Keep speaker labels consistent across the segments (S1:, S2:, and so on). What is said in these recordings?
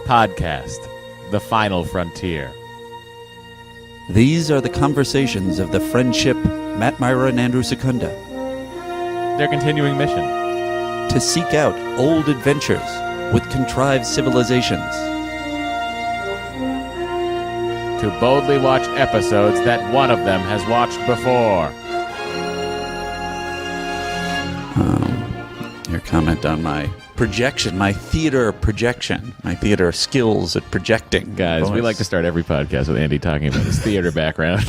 S1: podcast, The Final Frontier.
S2: These are the conversations of the friendship Matt Mira and Andrew Secunda.
S1: Their continuing mission.
S2: To seek out old adventures with contrived civilizations.
S1: To boldly watch episodes that one of them has watched before.
S2: Your comment on my projection, my theater projection, my theater skills at projecting.
S1: Guys, we like to start every podcast with Andy talking about his theater background.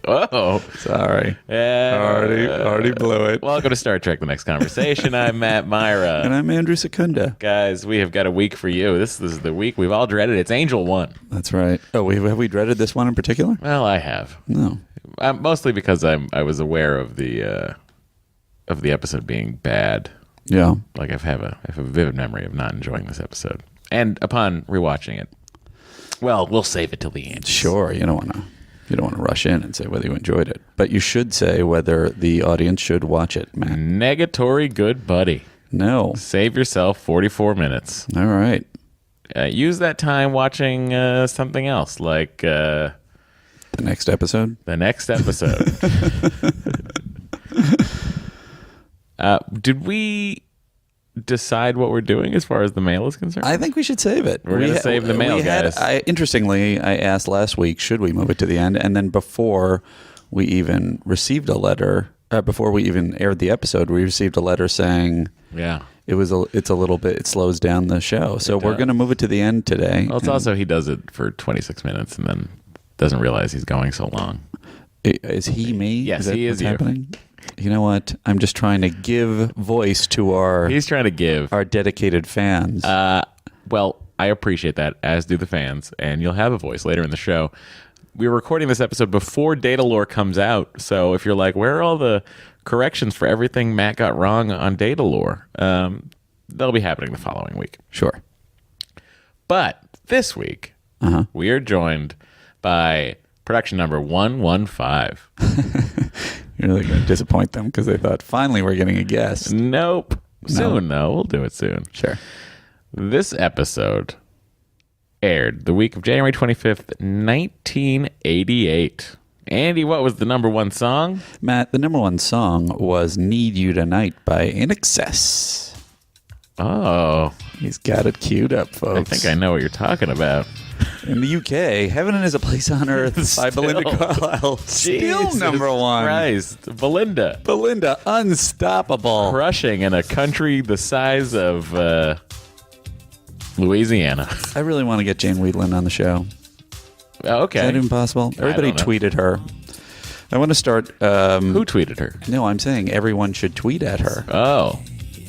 S1: Oh,
S2: sorry. Already blew it.
S1: Welcome to Star Trek: The Next Conversation. I'm Matt Mira.
S2: And I'm Andrew Secunda.
S1: Guys, we have got a week for you. This is the week we've all dreaded. It's Angel 1.
S2: That's right. Oh, have we dreaded this one in particular?
S1: Well, I have.
S2: No.
S1: Mostly because I was aware of the episode being bad.
S2: Yeah.
S1: Like I have a vivid memory of not enjoying this episode. And upon rewatching it, well, we'll save it till the end.
S2: Sure, you don't want to rush in and say whether you enjoyed it, but you should say whether the audience should watch it, Matt.
S1: Negatory good buddy.
S2: No.
S1: Save yourself 44 minutes.
S2: All right.
S1: Use that time watching something else, like
S2: the next episode.
S1: The next episode. Did we decide what we're doing as far as the mail is concerned?
S2: I think we should save it.
S1: We're going to save the mail, guys.
S2: Interestingly, I asked last week, should we move it to the end? And then before we even received a letter, before we even aired the episode, we received a letter saying,
S1: yeah,
S2: it's a little bit, it slows down the show. So we're going to move it to the end today.
S1: Well, it's also, he does it for 26 minutes and then doesn't realize he's going so long.
S2: Is he me?
S1: Yes, he is you.
S2: Happening? You know what? I'm just trying to give voice to our dedicated fans.
S1: Well, I appreciate that, as do the fans, and you'll have a voice later in the show. We're recording this episode before Data Lore comes out, so if you're like, where are all the corrections for everything Matt got wrong on Data Lore? They'll be happening the following week.
S2: Sure.
S1: But this week, we are joined by production number 115.
S2: You're really going to disappoint them because they thought, finally, we're getting a guest.
S1: Nope. Soon, though. We'll do it soon.
S2: Sure.
S1: This episode aired the week of January 25th, 1988. Andy, what was the number one song?
S2: Matt, the number one song was Need You Tonight by INXS.
S1: Oh.
S2: He's got it queued up, folks.
S1: I think I know what you're talking about.
S2: In the UK, Heaven is a Place on Earth by Belinda Carlisle. Still number one.
S1: Christ. Belinda,
S2: unstoppable.
S1: Crushing in a country the size of Louisiana.
S2: I really want to get Jane Wheatland on the show.
S1: Okay.
S2: Is that even possible? Everybody tweeted her. I want to start...
S1: Who tweeted her?
S2: No, I'm saying everyone should tweet at her.
S1: Oh.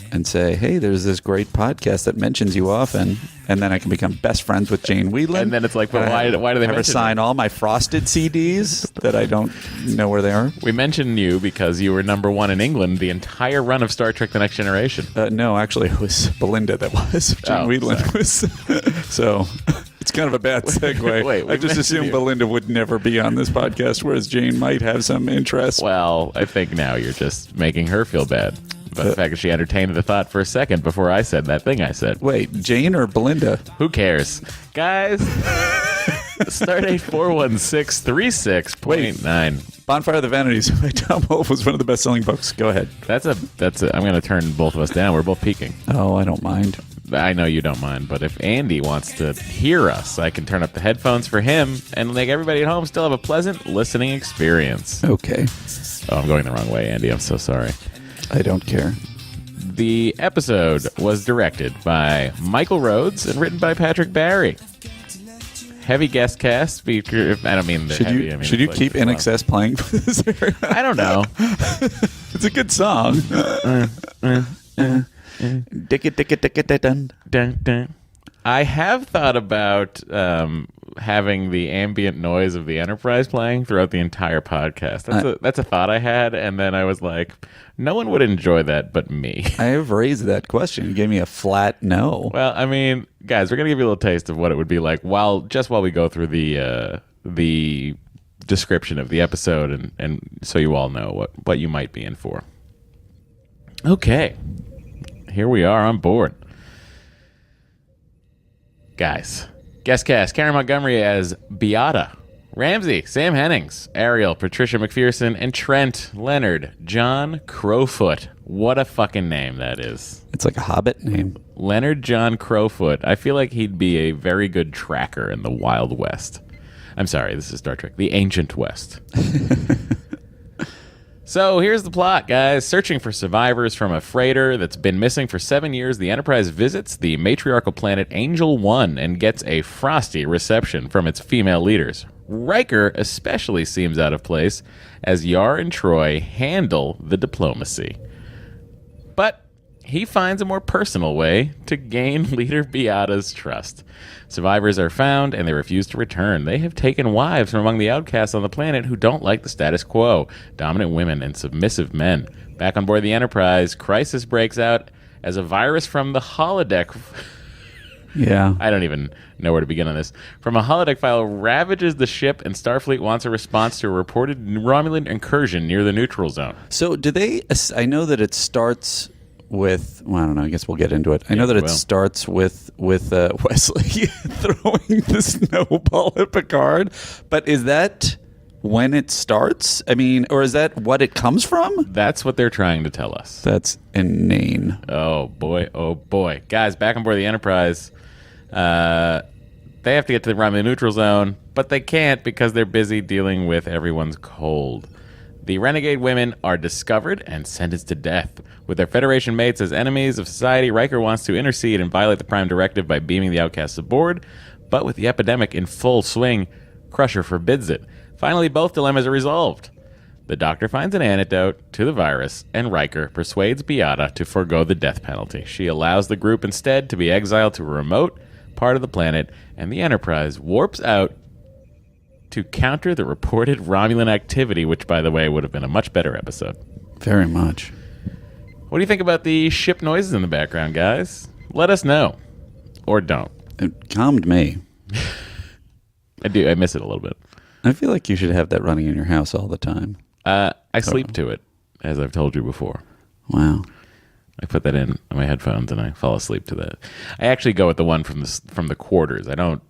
S2: And say, hey, there's this great podcast that mentions you often, and then I can become best friends with Jane Wheatland.
S1: And then it's like, but why do they mention
S2: sign all my Frosted CDs that I don't know where they are?
S1: We mentioned you because you were number one in England the entire run of Star Trek: The Next Generation.
S2: No, actually, it was Belinda that was. Jane Wheatland was. So it's kind of a bad segue. Wait, I just assumed Belinda would never be on this podcast, whereas Jane might have some interest.
S1: Well, I think now you're just making her feel bad. But the fact that she entertained the thought for a second before I said that thing I said.
S2: Wait, Jane or Belinda?
S1: Who cares? Guys, Stardate 41636.9.
S2: Bonfire of the Vanities by Tom Wolfe was one of the best-selling books. Go ahead.
S1: That's I'm going to turn both of us down. We're both peaking.
S2: Oh, I don't mind.
S1: I know you don't mind, but if Andy wants to hear us, I can turn up the headphones for him and make everybody at home still have a pleasant listening experience.
S2: Okay.
S1: Oh, I'm going the wrong way, Andy. I'm so sorry.
S2: I don't care.
S1: The episode was directed by Michael Rhodes and written by Patrick Barry. Heavy guest cast. Speaker. I don't mean the heavy.
S2: Should you keep INXS playing for this?
S1: I don't know.
S2: It's a good song.
S1: I have thought about having the ambient noise of the Enterprise playing throughout the entire podcast. That's a thought I had, and then I was like, no one would enjoy that but me.
S2: I have raised that question. You gave me a flat no.
S1: Well, I mean, guys, we're going to give you a little taste of what it would be like while we go through the description of the episode, and so you all know what you might be in for. Okay. Here we are on board. Guys, guest cast: Karen Montgomery as Beata, Ramsey, Sam Hennings, Ariel, Patricia McPherson, and Trent Leonard, John Crowfoot. What a fucking name that is.
S2: It's like a Hobbit name.
S1: Leonard John Crowfoot. I feel like he'd be a very good tracker in the Wild West. I'm sorry, this is Star Trek. The Ancient West. So here's the plot, guys. Searching for survivors from a freighter that's been missing for 7 years, the Enterprise visits the matriarchal planet Angel 1 and gets a frosty reception from its female leaders. Riker especially seems out of place as Yar and Troy handle the diplomacy. But he finds a more personal way to gain Leader Beata's trust. Survivors are found, and they refuse to return. They have taken wives from among the outcasts on the planet who don't like the status quo, dominant women and submissive men. Back on board the Enterprise, crisis breaks out as a virus from the holodeck...
S2: Yeah.
S1: I don't even know where to begin on this. From a holodeck file ravages the ship, and Starfleet wants a response to a reported Romulan incursion near the neutral zone.
S2: So do they... I know that it starts... with, well, I don't know, I guess we'll get into it. I know that it starts with Wesley throwing the snowball at Picard, but is that when it starts? I mean, or is that what it comes from?
S1: That's what they're trying to tell us.
S2: That's inane.
S1: Oh, boy. Oh, boy. Guys, back on board the Enterprise, they have to get to the Romulan neutral zone, but they can't because they're busy dealing with everyone's cold. The renegade women are discovered and sentenced to death. With their Federation mates as enemies of society, Riker wants to intercede and violate the Prime Directive by beaming the outcasts aboard. But with the epidemic in full swing, Crusher forbids it. Finally, both dilemmas are resolved. The Doctor finds an antidote to the virus, and Riker persuades Beata to forego the death penalty. She allows the group instead to be exiled to a remote part of the planet, and the Enterprise warps out to counter the reported Romulan activity, which, by the way, would have been a much better episode.
S2: Very much.
S1: What do you think about the ship noises in the background, guys? Let us know. Or don't.
S2: It calmed me.
S1: I do. I miss it a little bit.
S2: I feel like you should have that running in your house all the time.
S1: I sleep to it, as I've told you before.
S2: Wow.
S1: I put that in my headphones and I fall asleep to that. I actually go with the one from the quarters. I don't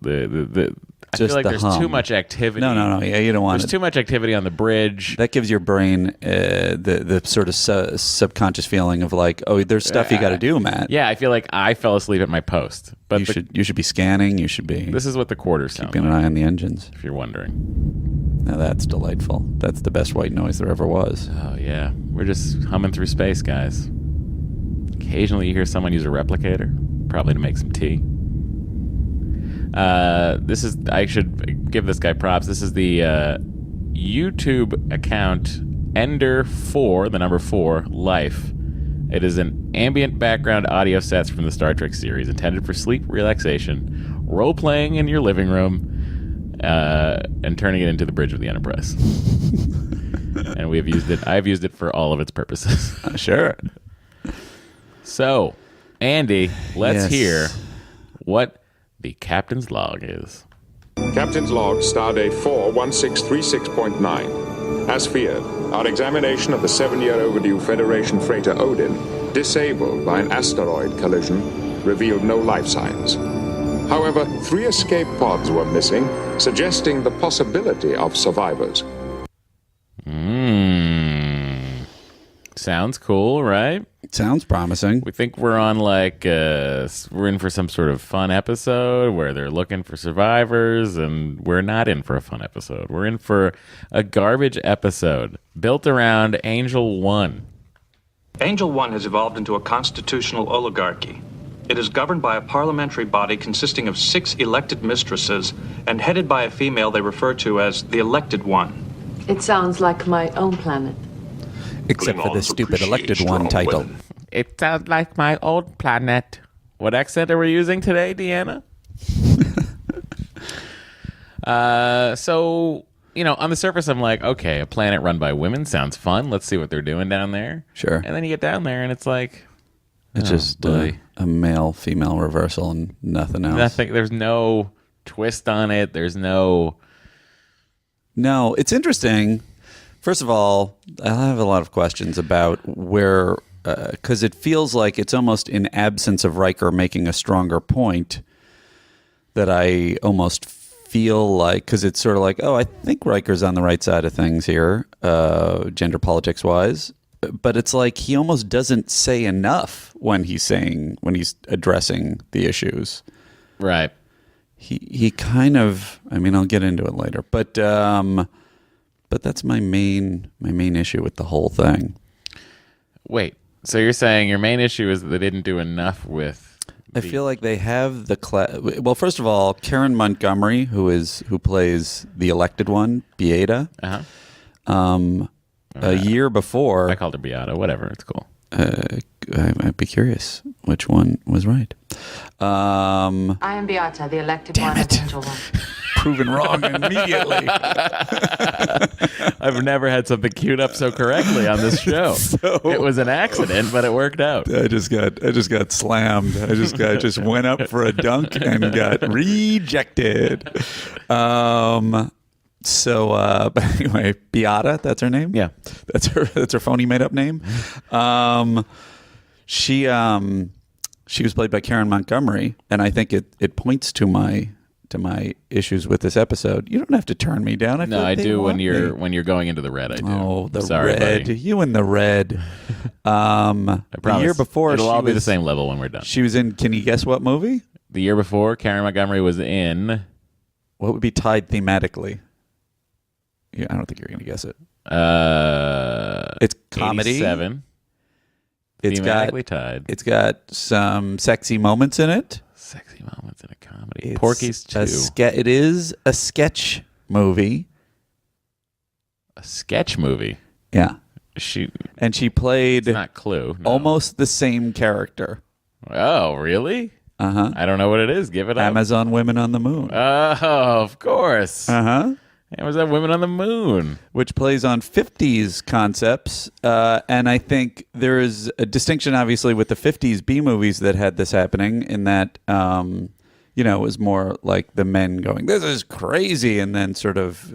S1: I feel like there's too much activity.
S2: No. Yeah, you don't want
S1: There's too much activity on the bridge.
S2: That gives your brain the sort of subconscious feeling of like, oh, there's stuff you got to do, Matt.
S1: Yeah, I feel like I fell asleep at my post. But
S2: you should be scanning. You should be.
S1: This is what the quarters sound
S2: keeping an eye on the engines.
S1: If you're wondering.
S2: Now that's delightful. That's the best white noise there ever was.
S1: Oh yeah, we're just humming through space, guys. Occasionally you hear someone use a replicator, probably to make some tea. I should give this guy props. This is the YouTube account Ender4, the number 4, Life. It is an ambient background audio sets from the Star Trek series intended for sleep relaxation, role-playing in your living room, and turning it into the bridge of the Enterprise. And we have used it. I've used it for all of its purposes.
S2: Sure.
S1: So, Andy, let's hear what the captain's log is.
S3: Captain's log, stardate 41636.9. As feared, our examination of the 7-year overdue Federation freighter Odin, disabled by an asteroid collision, revealed no life signs. However, 3 escape pods were missing, suggesting the possibility of survivors.
S1: Sounds cool, right?
S2: Sounds promising.
S1: We think we're on we're in for some sort of fun episode where they're looking for survivors, and we're not in for a fun episode. We're in for a garbage episode built around Angel 1.
S4: Angel 1 has evolved into a constitutional oligarchy. It is governed by a parliamentary body consisting of 6 elected mistresses and headed by a female they refer to as the Elected One.
S5: It sounds like my own planet.
S2: Except for the stupid Elected One title.
S1: It sounds like my old planet. What accent are we using today, Deanna? So, on the surface, I'm like, okay, a planet run by women sounds fun. Let's see what they're doing down there.
S2: Sure.
S1: And then you get down there, and it's like...
S2: It's just a male-female reversal and nothing else.
S1: Nothing. There's no twist on it. There's no...
S2: No, it's interesting. First of all, I have a lot of questions about where, because it feels like it's almost in absence of Riker making a stronger point that I almost feel like, because it's sort of like, oh, I think Riker's on the right side of things here, gender politics wise. But it's like he almost doesn't say enough when he's addressing the issues.
S1: Right.
S2: He kind of, I mean, I'll get into it later, but that's my main issue with the whole thing.
S1: Wait, so you're saying your main issue is that they didn't do enough with?
S2: I feel like they have the well, first of all, Karen Montgomery, who plays the elected one, Beata. A year before,
S1: I called her Beata. Whatever, it's cool.
S2: I'd be curious which one was right.
S5: I am Beata, the elected one of Angel One.
S2: Proven wrong immediately.
S1: I've never had something queued up so correctly on this show. It was an accident, but it worked out.
S2: I just got slammed. I just went up for a dunk and got rejected. But anyway, Beata, that's her name.
S1: Yeah,
S2: that's her phony made up name. She was played by Karen Montgomery, and I think it points to my issues with this episode. You don't have to turn me down.
S1: I do when you're going into the red. I do.
S2: Oh, the
S1: Sorry,
S2: red.
S1: buddy.
S2: You and the red.
S1: I promise.
S2: The year before,
S1: it'll all be the same level when we're done.
S2: She was in. Can you guess what movie?
S1: The year before, Karen Montgomery was in.
S2: What would be tied thematically? Yeah, I don't think you're going to guess it. It's comedy.
S1: 87.
S2: It's
S1: thematically tied.
S2: It's got some sexy moments in it.
S1: Sexy moments in a comedy. Porky's 2.
S2: It is a sketch movie.
S1: A sketch movie.
S2: Yeah.
S1: She
S2: played
S1: it's not Clue. No.
S2: Almost the same character.
S1: Oh, really?
S2: Uh-huh.
S1: I don't know what it is. Give it up.
S2: Amazon Women on the Moon.
S1: Oh, of course.
S2: Uh-huh.
S1: Amazon Women on the Moon.
S2: Which plays on 50s concepts. And I think there is a distinction, obviously, with the 50s B movies that had this happening in that, it was more like the men going, this is crazy, and then sort of,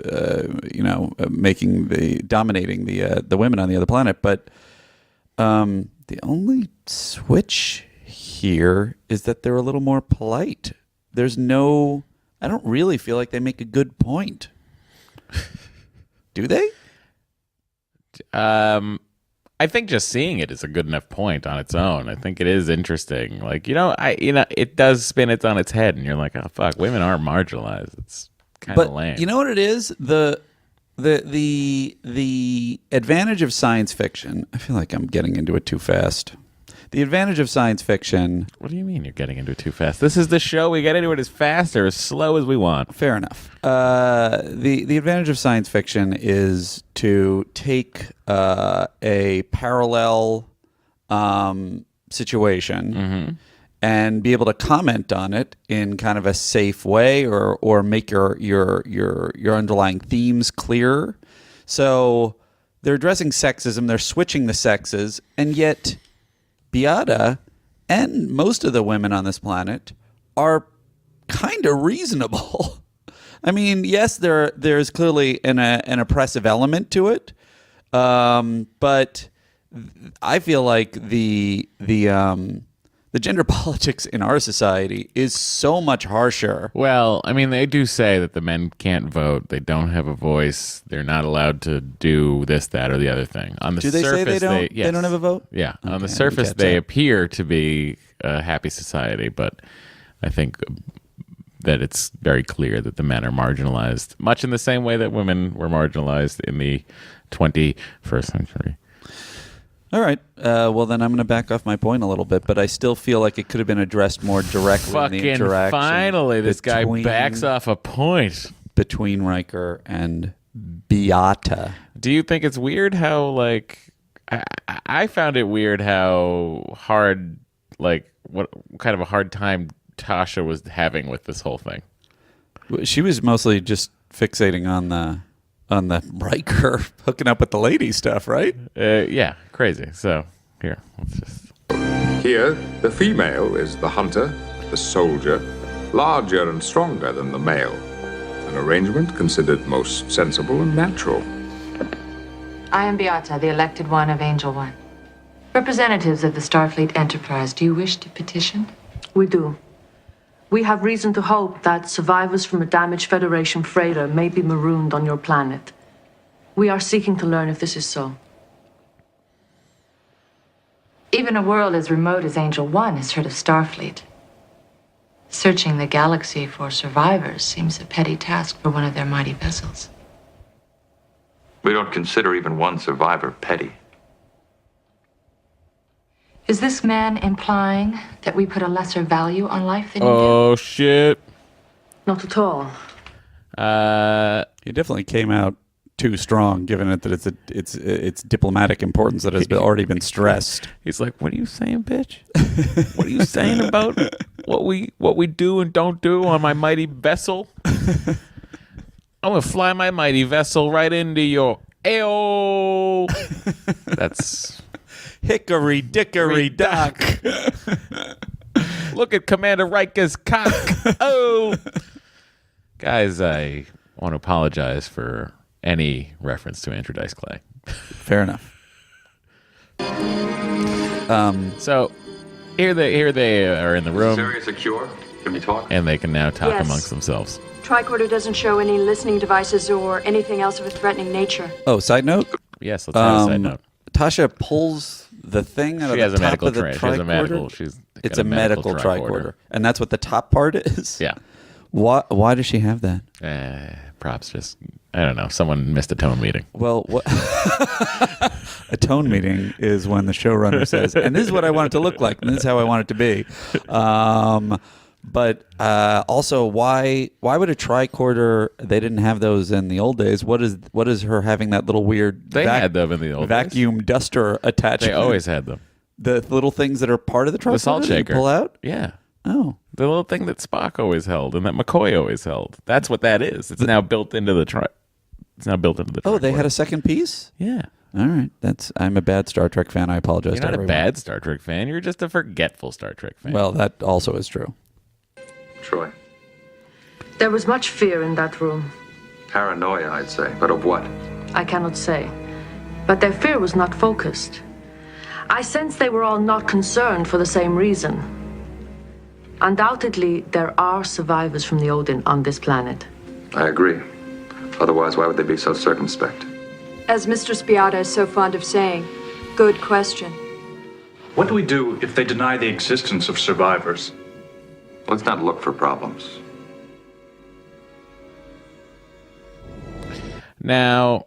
S2: dominating the women on the other planet. But the only switch here is that they're a little more polite. I don't really feel like they make a good point. Do they?
S1: I think just seeing it is a good enough point on its own. I think it is interesting. Like, it does spin it on its head, and you're like, oh fuck, women are marginalized. It's kind of lame.
S2: You know what it is? The advantage of science fiction. I feel like I'm getting into it too fast. The advantage of science fiction.
S1: What do you mean you're getting into it too fast? This is the show. We get into it as fast or as slow as we want.
S2: Fair enough. The advantage of science fiction is to take a parallel situation and be able to comment on it in kind of a safe way, or make your underlying themes clearer. So they're addressing sexism. They're switching the sexes, and yet Beata and most of the women on this planet are kind of reasonable. I mean, yes, there's clearly an oppressive element to it, but I feel like the gender politics in our society is so much harsher.
S1: Well, I mean, they do say that the men can't vote. They don't have a voice. They're not allowed to do this, that, or the other thing. On the
S2: do they
S1: surface,
S2: say they don't?
S1: Yes.
S2: They don't have a vote?
S1: Yeah.
S2: Okay,
S1: on the surface, they appear to be a happy society, but I think that it's very clear that the men are marginalized, much in the same way that women were marginalized in the 21st century.
S2: All right. Well, then I'm going to back off my point a little bit, but I still feel like it could have been addressed more directly in the interaction.
S1: Finally, this guy backs off a point.
S2: Between Riker and Beata.
S1: Do you think it's weird how, like, I found it weird how hard, like, what kind of a hard time Tasha was having with this whole thing?
S2: She was mostly just fixating on the Riker hooking up with the lady stuff, right?
S1: Yeah, crazy. So here, let's just.
S3: Here, the female is the hunter, the soldier, larger and stronger than the male. An arrangement considered most sensible and natural.
S5: I am Beata, the elected one of Angel One. Representatives of the Starfleet Enterprise, do you wish to petition? We do. We have reason to hope that survivors from a damaged Federation freighter may be marooned on your planet. We are seeking to learn if this is so.
S6: Even a world as remote as Angel 1 has heard of Starfleet. Searching the galaxy for survivors seems a petty task for one of their mighty vessels.
S4: We don't consider even one survivor petty.
S6: Is this man implying that we put a lesser value on life than you do?
S1: Oh, shit.
S5: Not at all.
S2: He definitely came out too strong, given it that it's diplomatic importance that has already been stressed.
S1: He's like, "What are you saying, bitch? What are you saying about what we do and don't do on my mighty vessel? I'm gonna fly my mighty vessel right into your AO." That's
S2: Hickory dickory dock.
S1: Look at Commander Riker's cock. Oh, guys, I want to apologize for any reference to Andrew Dice Clay.
S2: Fair enough.
S1: So here they are in the room,
S4: Area secure? Can we talk?
S1: and they can now talk
S7: Yes.
S1: amongst themselves.
S7: Tricorder doesn't show any listening devices or anything else of a threatening nature.
S2: Oh, side note.
S1: Yes, let's have a side note.
S2: Tasha pulls the thing out
S1: She
S2: of
S1: has
S2: the
S1: a
S2: top
S1: medical
S2: of the
S1: tri- she has a medical-
S2: tricorder.
S1: she's
S2: It's
S1: got
S2: a medical tricorder, and that's what the top part is.
S1: Yeah.
S2: Why does she have that?
S1: Props. Just I don't know. Someone missed a tone meeting.
S2: Well, what a tone meeting is when the showrunner says, "And this is what I want it to look like, and this is how I want it to be." But also, why would a tricorder? They didn't have those in the old days. What is her having that little weird?
S1: They had them in the old days.
S2: vacuum duster attachment.
S1: They always had them.
S2: the little things that are part of the tricorder.
S1: The salt
S2: that you
S1: shaker.
S2: pull out.
S1: Yeah.
S2: Oh,
S1: The little thing that Spock always held and that McCoy always held. That's what that is. It's now built into the It's now built into the
S2: oh, they
S1: tricorder.
S2: had a second piece.
S1: Yeah.
S2: All right, I'm a bad Star Trek fan. I apologize.
S1: You're
S2: to
S1: not a
S2: everyone.
S1: bad Star Trek fan. You're just a forgetful Star Trek fan.
S2: Well, that also is true.
S4: Troy.
S5: There was much fear in that room.
S4: Paranoia, I'd say. But of what?
S5: I cannot say. But their fear was not focused. I sense they were all not concerned for the same reason. Undoubtedly, there are survivors from the Odin on this planet.
S4: I agree. Otherwise, why would they be so circumspect?
S7: As Mr. Spiata is so fond of saying, good question.
S4: What do we do if they deny the existence of survivors? Let's not look for problems.
S1: Now,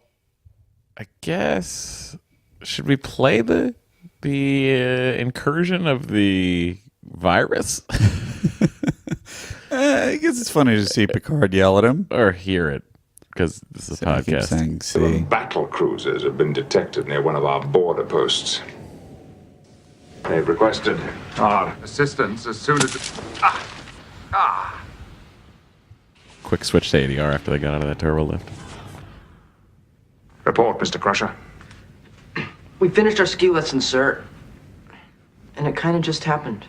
S1: I guess should we play the incursion of the virus
S2: I guess it's funny to see Picard yell at him.
S1: or hear it because this is a
S2: I keep
S1: podcast.
S2: saying,
S3: Several
S2: see.
S3: battle cruisers have been detected near one of our border posts. They've requested our assistance as soon as...
S1: Quick switch to ADR after they got out of that turbo lift.
S3: Report, Mr. Crusher.
S8: We finished our ski lesson, sir. And it kind of just happened.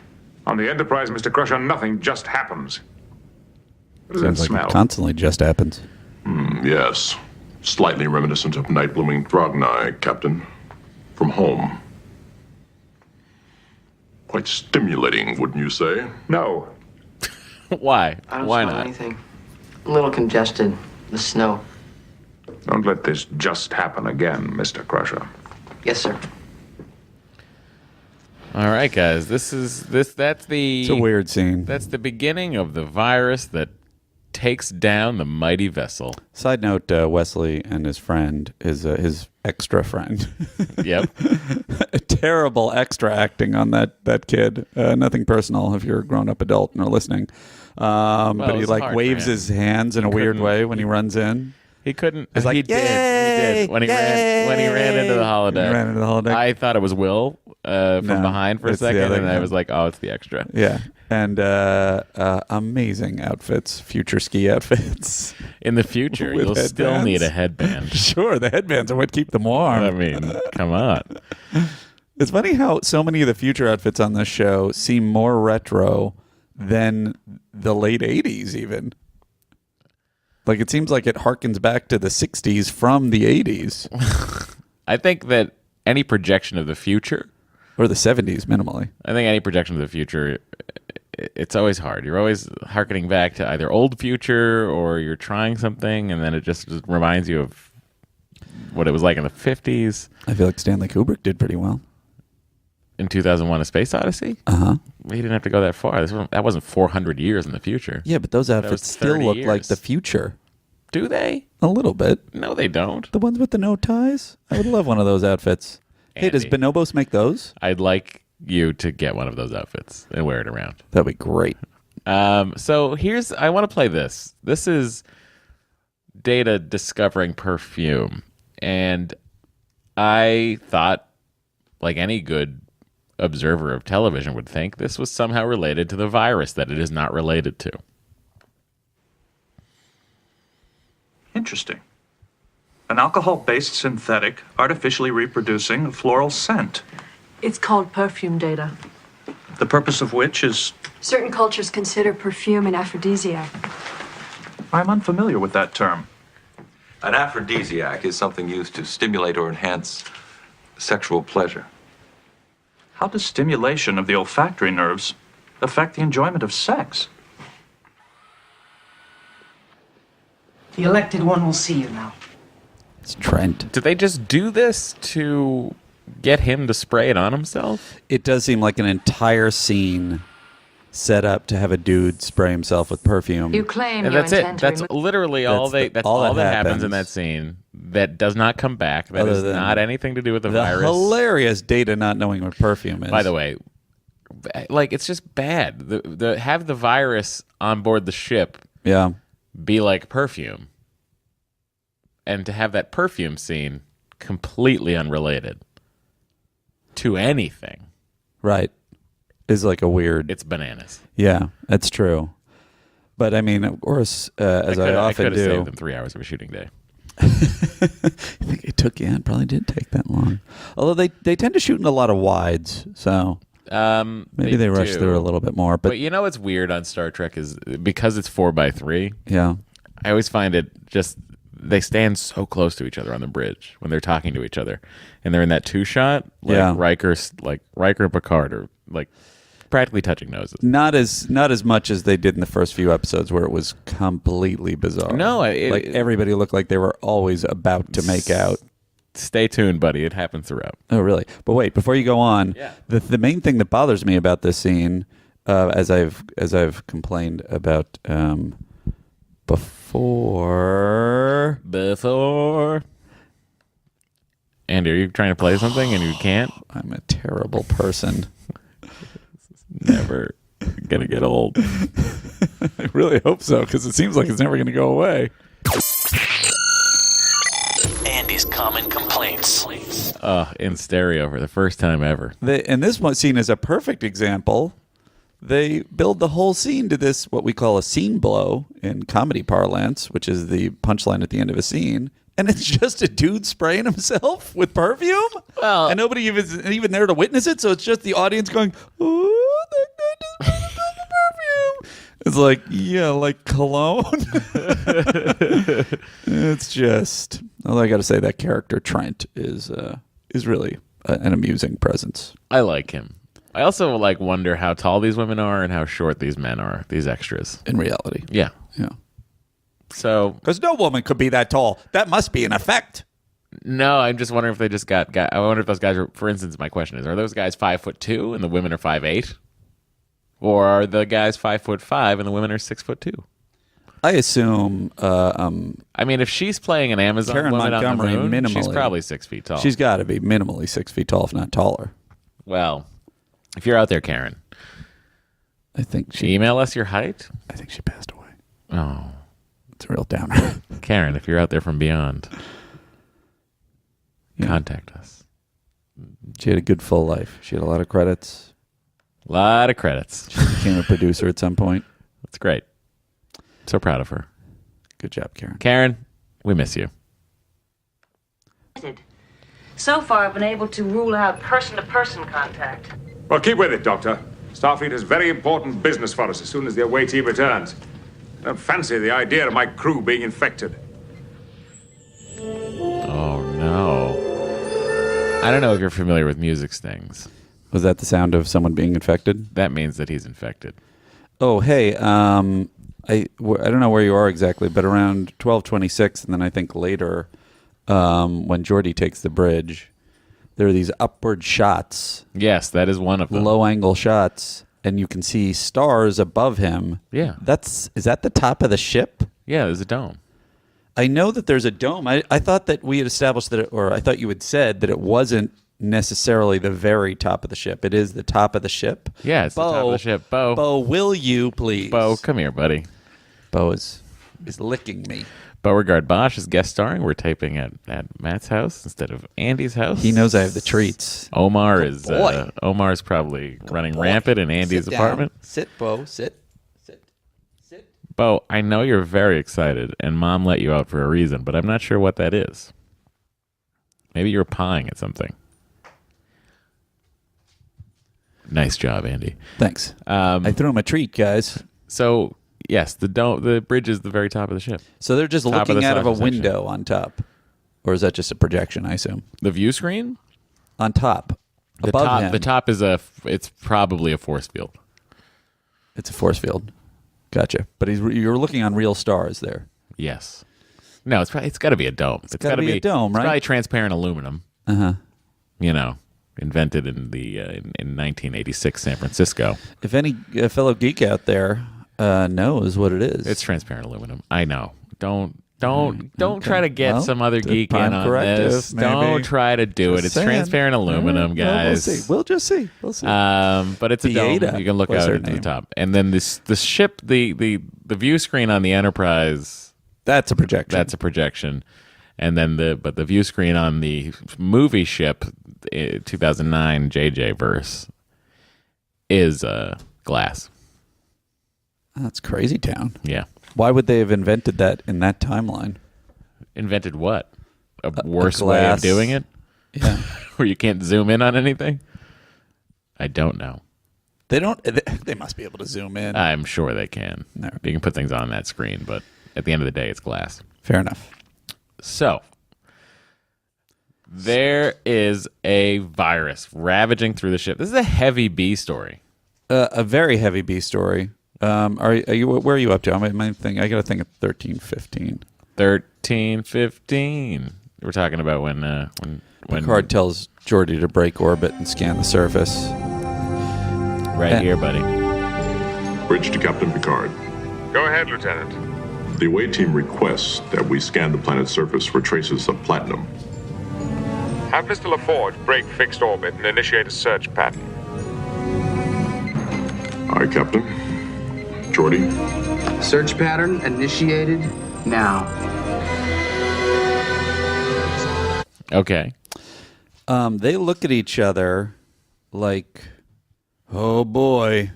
S3: On the Enterprise, Mr. Crusher, nothing just happens. What does
S2: Sounds
S3: that
S2: like
S3: smell?
S2: it constantly just happens.
S9: Yes. Slightly reminiscent of night blooming Drogni, Captain. From home. Quite stimulating, wouldn't you say?
S3: No.
S1: Why?
S8: I don't
S1: Why
S8: smell
S1: not?
S8: anything. A little congested. The snow.
S3: Don't let this just happen again, Mr. Crusher.
S8: Yes, sir.
S1: All right, guys. That's the
S2: It's a weird scene.
S1: That's the beginning of the virus that takes down the mighty vessel.
S2: Side note: Wesley and his friend, his extra friend.
S1: Yep.
S2: Terrible extra acting on that kid. Nothing personal if you're a grown-up adult and are listening. But he
S1: it's
S2: like
S1: hard
S2: waves
S1: for him.
S2: his hands in a weird
S1: couldn't-
S2: way when he runs in.
S1: He couldn't.
S2: He's like,
S1: he did. He
S2: "Yay!
S1: did when he ran into the holodeck.
S2: When he ran into the holodeck.
S1: I thought it was Will from
S2: No,
S1: behind for a
S2: it's the
S1: second,
S2: other
S1: and I
S2: guy.
S1: was like, "Oh, it's the extra."
S2: Yeah, and amazing outfits, future ski outfits.
S1: In the future,
S2: With
S1: you'll still
S2: headbands.
S1: need a headband.
S2: Sure, the headbands are what keep them warm.
S1: I mean, come on.
S2: It's funny how so many of the future outfits on this show seem more retro than the late 80s even. Like it seems like it harkens back to the 60s from the 80s
S1: I think that any projection of the future,
S2: or the 70s minimally.
S1: I think any projection of the future it's always hard. You're always hearkening back to either old future or you're trying something, and then it just reminds you of what it was like in the 50s.
S2: I feel like Stanley Kubrick did pretty well.
S1: In 2001: A Space Odyssey?
S2: Uh-huh.
S1: We didn't have to go that far. That wasn't 400 years in the future.
S2: Yeah, but those outfits still look like the future.
S1: Do they?
S2: A little bit.
S1: No, they don't.
S2: The ones with the no ties? I would love one of those outfits. Hey, does Bonobos make those?
S1: I'd like you to get one of those outfits and wear it around.
S2: That'd be great.
S1: So I want to play this. This is Data discovering perfume. And I thought, like any good observer of television would think, this was somehow related to the virus that it is not related to.
S4: Interesting. An alcohol-based synthetic artificially reproducing a floral scent.
S5: It's called perfume, Data.
S4: The purpose of which is...
S7: Certain cultures consider perfume an aphrodisiac.
S4: I'm unfamiliar with that term.
S10: An aphrodisiac is something used to stimulate or enhance sexual pleasure.
S4: How does stimulation of the olfactory nerves affect the enjoyment of sex?
S8: The elected one will see you now.
S2: It's Trent.
S1: Did they just do this to get him to spray it on himself?
S2: It does seem like an entire scene set up to have a dude spray himself with perfume.
S6: You claim
S1: And
S6: you
S1: that's it.
S6: intend to
S1: That's
S6: remove...
S1: literally all that happens in
S2: happens.
S1: that scene. That does not come back. That
S2: Other
S1: is
S2: than
S1: not anything to do with the
S2: The
S1: virus.
S2: hilarious Data not knowing what perfume is.
S1: By the way, like, it's just bad. The have the virus on board the ship
S2: Yeah.
S1: be like perfume, and to have that perfume scene completely unrelated to anything.
S2: Right. Is like a weird...
S1: It's bananas.
S2: Yeah, that's true. But I mean, of course, as I often
S1: could have
S2: do...
S1: saved them 3 hours of a shooting day.
S2: I think it took, it probably did take that long. Although they tend to shoot in a lot of wides, so maybe they rush
S1: do.
S2: through a little bit more. But
S1: you know what's weird on Star Trek is because it's 4x3.
S2: yeah,
S1: I always find it just they stand so close to each other on the bridge when they're talking to each other, and they're in that two shot. Like
S2: Yeah.
S1: Riker and Picard are like practically touching noses.
S2: not as much as they did in the first few episodes where it was completely bizarre.
S1: No,
S2: like everybody looked like they were always about to make out.
S1: Stay tuned, buddy. It happens throughout.
S2: Oh, really? But wait, before you go on,
S1: Yeah.
S2: the main thing that bothers me about this scene, as I've complained about before.
S1: Andy, are you trying to play something and you can't?
S2: I'm a terrible person.
S1: Never gonna get old.
S2: I really hope so, because it seems like it's never going to go away.
S11: Andy's common complaints.
S1: In stereo for the first time ever.
S2: And this one scene is a perfect example. They build the whole scene to this, what we call a scene blow in comedy parlance, which is the punchline at the end of a scene. And it's just a dude spraying himself with perfume.
S1: Well,
S2: and nobody even there to witness it. So it's just the audience going, "Oh, that guy just sprayed himself with perfume." It's like, yeah, like cologne. It's just, although I got to say that character Trent is really an amusing presence.
S1: I like him. I also wonder how tall these women are and how short these men are, these extras.
S2: In reality.
S1: Yeah.
S2: Yeah.
S1: So,
S2: because no woman could be that tall. That must be an effect.
S1: No, I'm just wondering if they just got. I wonder if those guys are. For instance, my question is: are those guys 5'2" and the women are 5'8", or are the guys 5'5" and the women are 6'2"?
S2: I assume.
S1: I mean, if she's playing an Amazon
S2: Karen
S1: woman
S2: Montgomery,
S1: on the moon, she's
S2: minimally,
S1: probably 6 feet tall.
S2: She's got to be minimally 6 feet tall, if not taller.
S1: Well, if you're out there, Karen,
S2: I think she
S1: email us your height.
S2: I think she passed away.
S1: Oh.
S2: It's a real downer.
S1: Karen, if you're out there from beyond, contact us.
S2: She had a good full life. She had a lot of credits.
S1: A lot of credits.
S2: She became a producer at some point.
S1: That's great. So proud of her.
S2: Good job, Karen.
S1: Karen, we miss you.
S12: So far, I've been able to rule out person-to-person contact.
S3: Well, keep with it, Doctor. Starfleet has very important business for us as soon as the away team returns. I don't fancy the idea of my crew being infected.
S1: Oh, no. I don't know if you're familiar with music stings.
S2: Was that the sound of someone being infected?
S1: That means that he's infected.
S2: Oh, hey, I don't know where you are exactly, but around 12:26, and then I think later, when Geordi takes the bridge, there are these upward shots.
S1: Yes, that is one of them.
S2: Low angle shots, and you can see stars above him.
S1: Yeah.
S2: Is that the top of the ship?
S1: Yeah, there's a dome.
S2: I know that there's a dome. I thought that we had established that, or I thought you had said that it wasn't necessarily the very top of the ship. It is the top of the ship.
S1: Yeah, it's the top of the ship. Bo,
S2: will you please?
S1: Bo, come here, buddy.
S2: Bo is licking me.
S1: Beauregard Bosch is guest starring. We're taping at Matt's house instead of Andy's house.
S2: He knows I have the treats.
S1: Omar's probably running rampant in Andy's apartment.
S2: Sit, Bo. Sit.
S1: Bo, I know you're very excited, and Mom let you out for a reason, but I'm not sure what that is. Maybe you're pawing at something. Nice job, Andy.
S2: Thanks. I threw him a treat, guys.
S1: So, yes, the bridge is the very top of the ship.
S2: So they're just
S1: Top
S2: looking
S1: of the
S2: out of a
S1: section.
S2: window on top. Or is that just a projection, I assume?
S1: The view screen?
S2: On top. Above him.
S1: The top is it's probably a force field.
S2: It's a force field. Gotcha. But you're looking on real stars there.
S1: Yes. No, it's got to be a dome. It's
S2: got to be a dome, right?
S1: It's probably transparent aluminum.
S2: Uh-huh.
S1: Invented in in 1986 San Francisco.
S2: If any fellow geek out there knows what it is.
S1: It's transparent aluminum. I know. Don't try to get some other geek in on this.
S2: Maybe.
S1: Don't try to do
S2: Just
S1: it. It's
S2: saying.
S1: transparent aluminum, guys.
S2: We'll see. We'll just see. We'll see.
S1: But it's a dome.
S2: Beata
S1: You can look
S2: was
S1: out
S2: her
S1: into the
S2: name.
S1: top. And then the ship, the view screen on the Enterprise.
S2: That's a projection.
S1: That's a projection. And then the view screen on the movie ship, 2009 JJ verse, is glass.
S2: That's crazy town.
S1: Yeah.
S2: Why would they have invented that in that timeline?
S1: Invented what? A worse
S2: a
S1: way of
S2: glass-
S1: doing it?
S2: Yeah.
S1: Where you can't zoom in on anything? I don't know.
S2: They don't. They must be able to zoom in.
S1: I'm sure they can.
S2: No.
S1: You can put things on that screen, but at the end of the day, it's glass.
S2: Fair enough.
S1: So, there is a virus ravaging through the ship. This is a heavy B story.
S2: A very heavy B story. Are you? Where are you up to? I got to think of 13:15.
S1: 13:15. We're talking about when
S2: Picard tells Geordi to break orbit and scan the surface.
S1: Right here, buddy.
S9: Bridge to Captain Picard.
S3: Go ahead, Lieutenant.
S9: The away team requests that we scan the planet's surface for traces of platinum.
S3: Have Mr. LaForge break fixed orbit and initiate a search pattern.
S9: Aye, Captain. Geordi?
S8: Search pattern initiated now.
S1: Okay.
S2: They look at each other like, oh boy,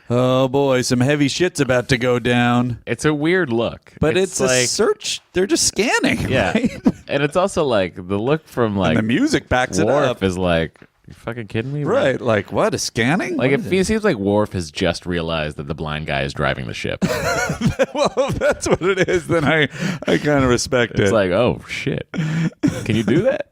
S2: some heavy shit's about to go down.
S1: It's a weird look.
S2: But it's
S1: like,
S2: a search. They're just scanning.
S1: Yeah.
S2: Right?
S1: And it's also like the look from like
S2: And the music backs it
S1: Worf
S2: up.
S1: is like, you fucking kidding me?
S2: Right. Like, what? A scanning?
S1: Like,
S2: What
S1: it seems like Worf has just realized that the blind guy is driving the ship.
S2: Well, if that's what it is, then I kind of respect it.
S1: It's like, oh, shit. Can you do that?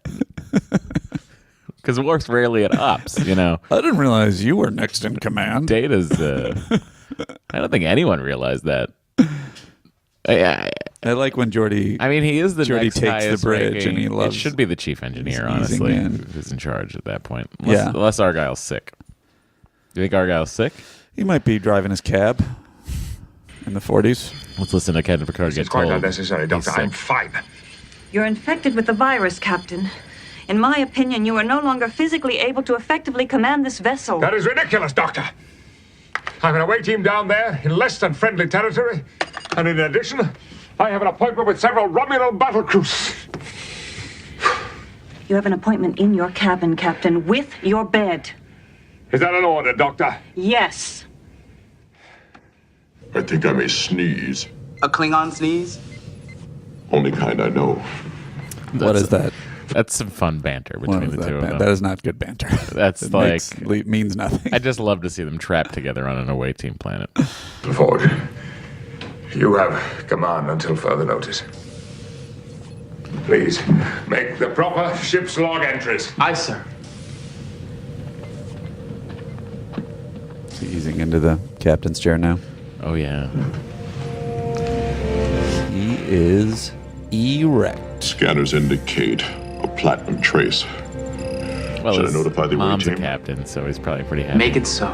S1: Because Worf's rarely at ops, you know.
S2: I didn't realize you were next in command.
S1: Data's, I don't think anyone realized that.
S2: I like when Geordi.
S1: I mean, he is the
S2: Geordi
S1: next
S2: takes
S1: highest
S2: the bridge,
S1: ranking.
S2: and he loves.
S1: It should be the chief engineer,
S2: he's easing
S1: honestly,
S2: in.
S1: who's in charge at that point.
S2: Yeah.
S1: Unless Argyle's sick. You think Argyle's sick?
S2: He might be driving his cab in the 40s.
S1: Let's listen to Captain Picard get
S3: It's quite
S1: told.
S3: unnecessary, Doctor.
S1: he's
S3: I'm
S1: sick.
S3: fine.
S12: You're infected with the virus, Captain. In my opinion, you are no longer physically able to effectively command this vessel.
S3: That is ridiculous, Doctor. I have an away team down there in less than friendly territory. And in addition, I have an appointment with several Romulan battle crews.
S12: You have an appointment in your cabin, Captain, with your bed.
S3: Is that an order, Doctor?
S12: Yes.
S9: I think I may sneeze.
S8: A Klingon sneeze?
S9: Only kind I know.
S2: What is that?
S1: That's some fun banter
S2: What
S1: between
S2: is
S1: the
S2: that?
S1: two of them.
S2: That is not good banter.
S1: That's
S2: It
S1: like
S2: means nothing.
S1: I just love to see them trapped together on an away team planet.
S3: LaForge, you have command until further notice. Please, make the proper ship's log entries.
S8: Aye, sir.
S2: Easing into the captain's chair now.
S1: Oh, yeah.
S2: He is erect.
S9: Scanners indicate a platinum trace.
S1: Well,
S9: Should I
S1: his
S9: notify the away
S1: mom's a
S9: team?
S1: captain, so he's probably pretty happy.
S8: Make it so.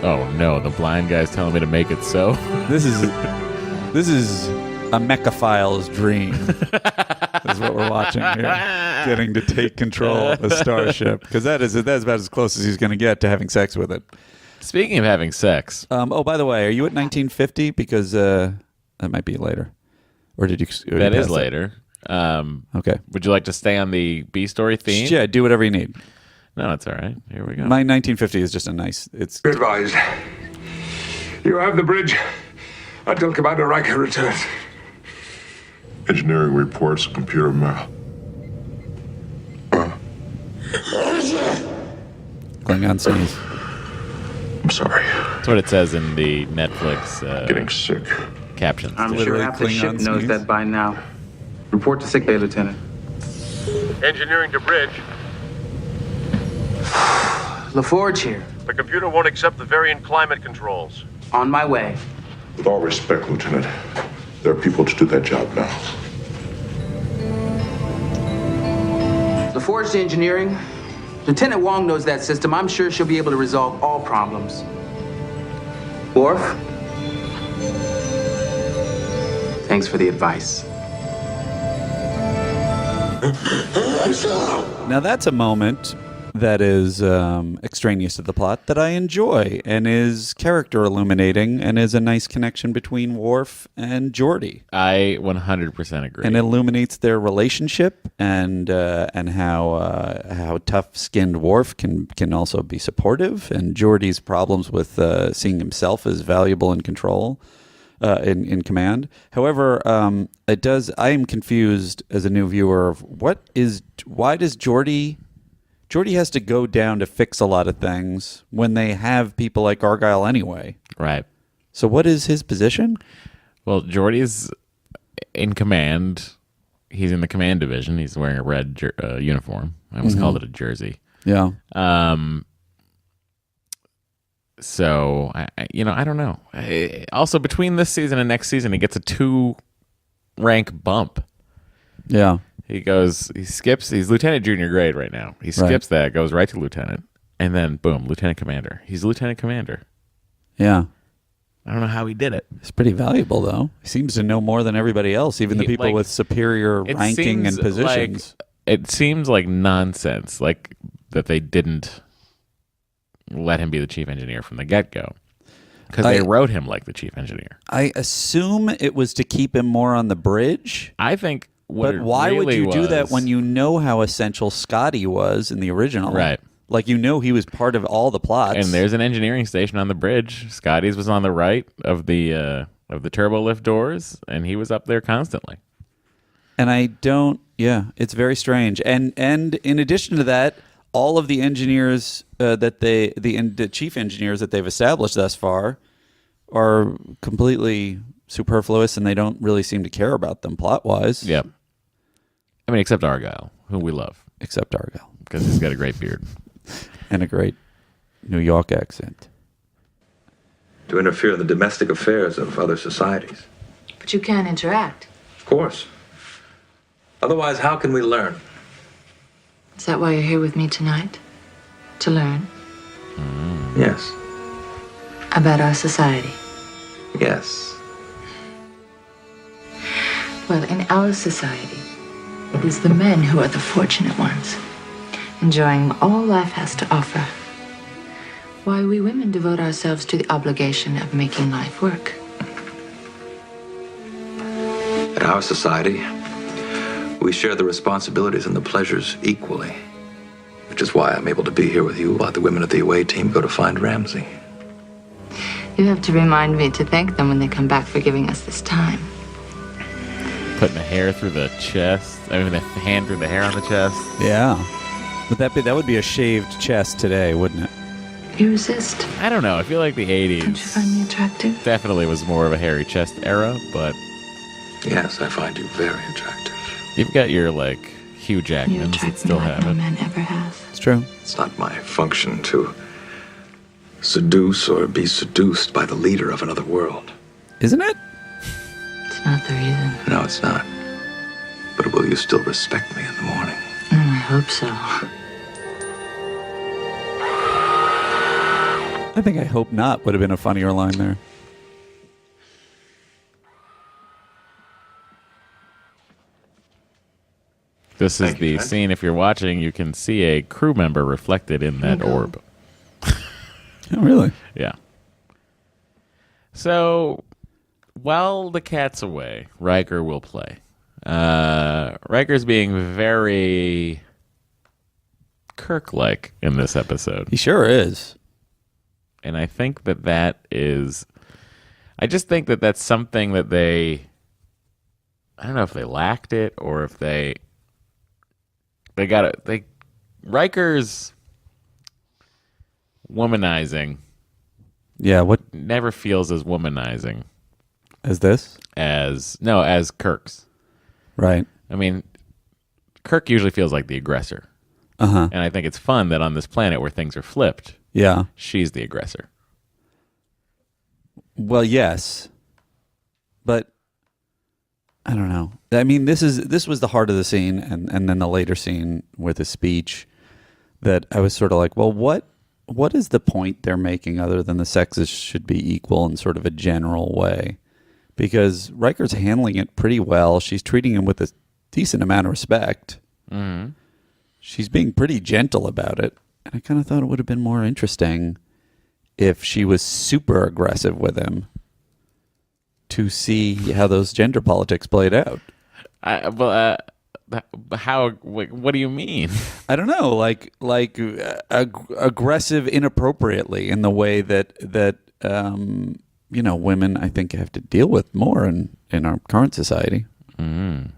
S1: Oh, no. The blind guy's telling me to make it so.
S2: This is a mechaphile's dream. That's what we're watching here. Getting to take control of a starship. Because that's about as close as he's going to get to having sex with it.
S1: Speaking of having sex.
S2: Oh, by the way, are you at 1950? Because that might be later. Or did you...
S1: That is later.
S2: Okay.
S1: Would you like to stay on the B-story theme?
S2: Yeah, do whatever you need.
S1: No, that's all right. Here we go.
S2: My 1950 is just a nice... It's
S3: Be advised. You have the bridge until Commander Riker returns.
S9: Engineering reports, computer map.
S2: Klingon sneeze.
S9: I'm sorry.
S1: That's what it says in the Netflix
S9: Getting sick.
S1: captions.
S8: I'm
S2: Literally
S8: sure half the ship
S2: Klingon
S8: knows
S2: sneeze.
S8: that by now. Report to sick bay, Lieutenant.
S13: Engineering to bridge.
S8: LaForge here.
S13: The computer won't accept the variant climate controls.
S8: On my way.
S9: With all respect, Lieutenant, there are people to do that job now.
S8: LaForge to engineering. Lieutenant Wong knows that system. I'm sure she'll be able to resolve all problems. Worf? Thanks for the advice.
S2: Now that's a moment that is extraneous to the plot that I enjoy and is character illuminating and is a nice connection between Worf and Geordi.
S1: I 100% agree.
S2: And illuminates their relationship and how tough-skinned Worf can also be supportive, and Geordi's problems with seeing himself as valuable in control. In command. However, I am confused as a new viewer of why does Geordi has to go down to fix a lot of things when they have people like Argyle anyway.
S1: Right.
S2: So what is his position?
S1: Well, Geordi's in command. He's in the command division. He's wearing a red uniform. I almost called it a jersey.
S2: Yeah.
S1: So, I don't know. Also, between this season and next season, he gets a 2-rank bump.
S2: Yeah.
S1: He skips, he's Lieutenant Junior grade right now. He skips that, goes right to Lieutenant, and then, boom, Lieutenant Commander. He's Lieutenant Commander.
S2: Yeah.
S1: I don't know how he did it.
S2: It's pretty valuable, though. He seems to know more than everybody else, even the people with superior ranking and positions.
S1: It seems like nonsense, like that they didn't let him be the chief engineer from the get-go. Because they wrote him like the chief engineer.
S2: I assume it was to keep him more on the bridge.
S1: I think
S2: But why would you do that when you know how essential Scotty was in the original?
S1: Right.
S2: Like, he was part of all the plots.
S1: And there's an engineering station on the bridge. Scotty's was on the right of the turbo lift doors, and he was up there constantly.
S2: And it's very strange. And in addition to that, all of the engineers the chief engineers that they've established thus far are completely superfluous, and they don't really seem to care about them plot-wise.
S1: Yep. I mean, except Argyle, who we love.
S2: Except Argyle.
S1: Because he's got a great beard.
S2: And a great New York accent.
S10: To interfere in the domestic affairs of other societies.
S6: But you can interact.
S10: Of course. Otherwise, how can we learn?
S6: Is that why you're here with me tonight? To learn?
S10: Yes.
S6: About our society?
S10: Yes.
S6: Well, in our society, it is the men who are the fortunate ones, enjoying all life has to offer. Why we women devote ourselves to the obligation of making life work.
S10: In our society, we share the responsibilities and the pleasures equally. Which is why I'm able to be here with you while the women of the away team go to find Ramsey.
S6: You have to remind me to thank them when they come back for giving us this time.
S1: Putting the hair through the chest. I mean, the hand through the hair on the chest.
S2: Yeah. That would be a shaved chest today, wouldn't it?
S6: You resist.
S1: I don't know. I feel like the 80s
S6: Don't you find me attractive?
S1: definitely was more of a hairy chest era, but
S10: Yes, I find you very attractive.
S1: you've got your, Hugh
S6: You
S1: Jackmans that
S6: attract me
S1: still
S6: like
S1: have
S6: no
S1: it.
S6: man ever has.
S2: It's true.
S10: It's not my function to seduce or be seduced by the leader of another world.
S2: Isn't it?
S6: It's not the reason.
S10: No, it's not. But will you still respect me in the morning?
S6: I hope so.
S2: I think I hope not would have been a funnier line there.
S1: This is the scene. If you're watching, you can see a crew member reflected in that orb.
S2: Oh, really?
S1: Yeah. So, while the cat's away, Riker will play. Riker's being very Kirk-like in this episode.
S2: He sure is.
S1: And I think that is... I just think that that's something that they... I don't know if they lacked it or if they got it. Riker's womanizing.
S2: Yeah, what
S1: never feels as womanizing
S2: as this?
S1: As Kirk's.
S2: Right.
S1: I mean, Kirk usually feels like the aggressor.
S2: Uh-huh.
S1: And I think it's fun that on this planet where things are flipped,
S2: yeah,
S1: she's the aggressor.
S2: Well, yes. But I don't know. I mean, this was the heart of the scene, and then the later scene with his speech that I was sort of like, well, what is the point they're making other than the sexes should be equal in sort of a general way? Because Riker's handling it pretty well. She's treating him with a decent amount of respect.
S1: Mm-hmm.
S2: She's being pretty gentle about it. And I kind of thought it would have been more interesting if she was super aggressive with him to see how those gender politics played out.
S1: How? What do you mean?
S2: I don't know. Like aggressive inappropriately in the way that women I think have to deal with more in our current society.
S1: Mm.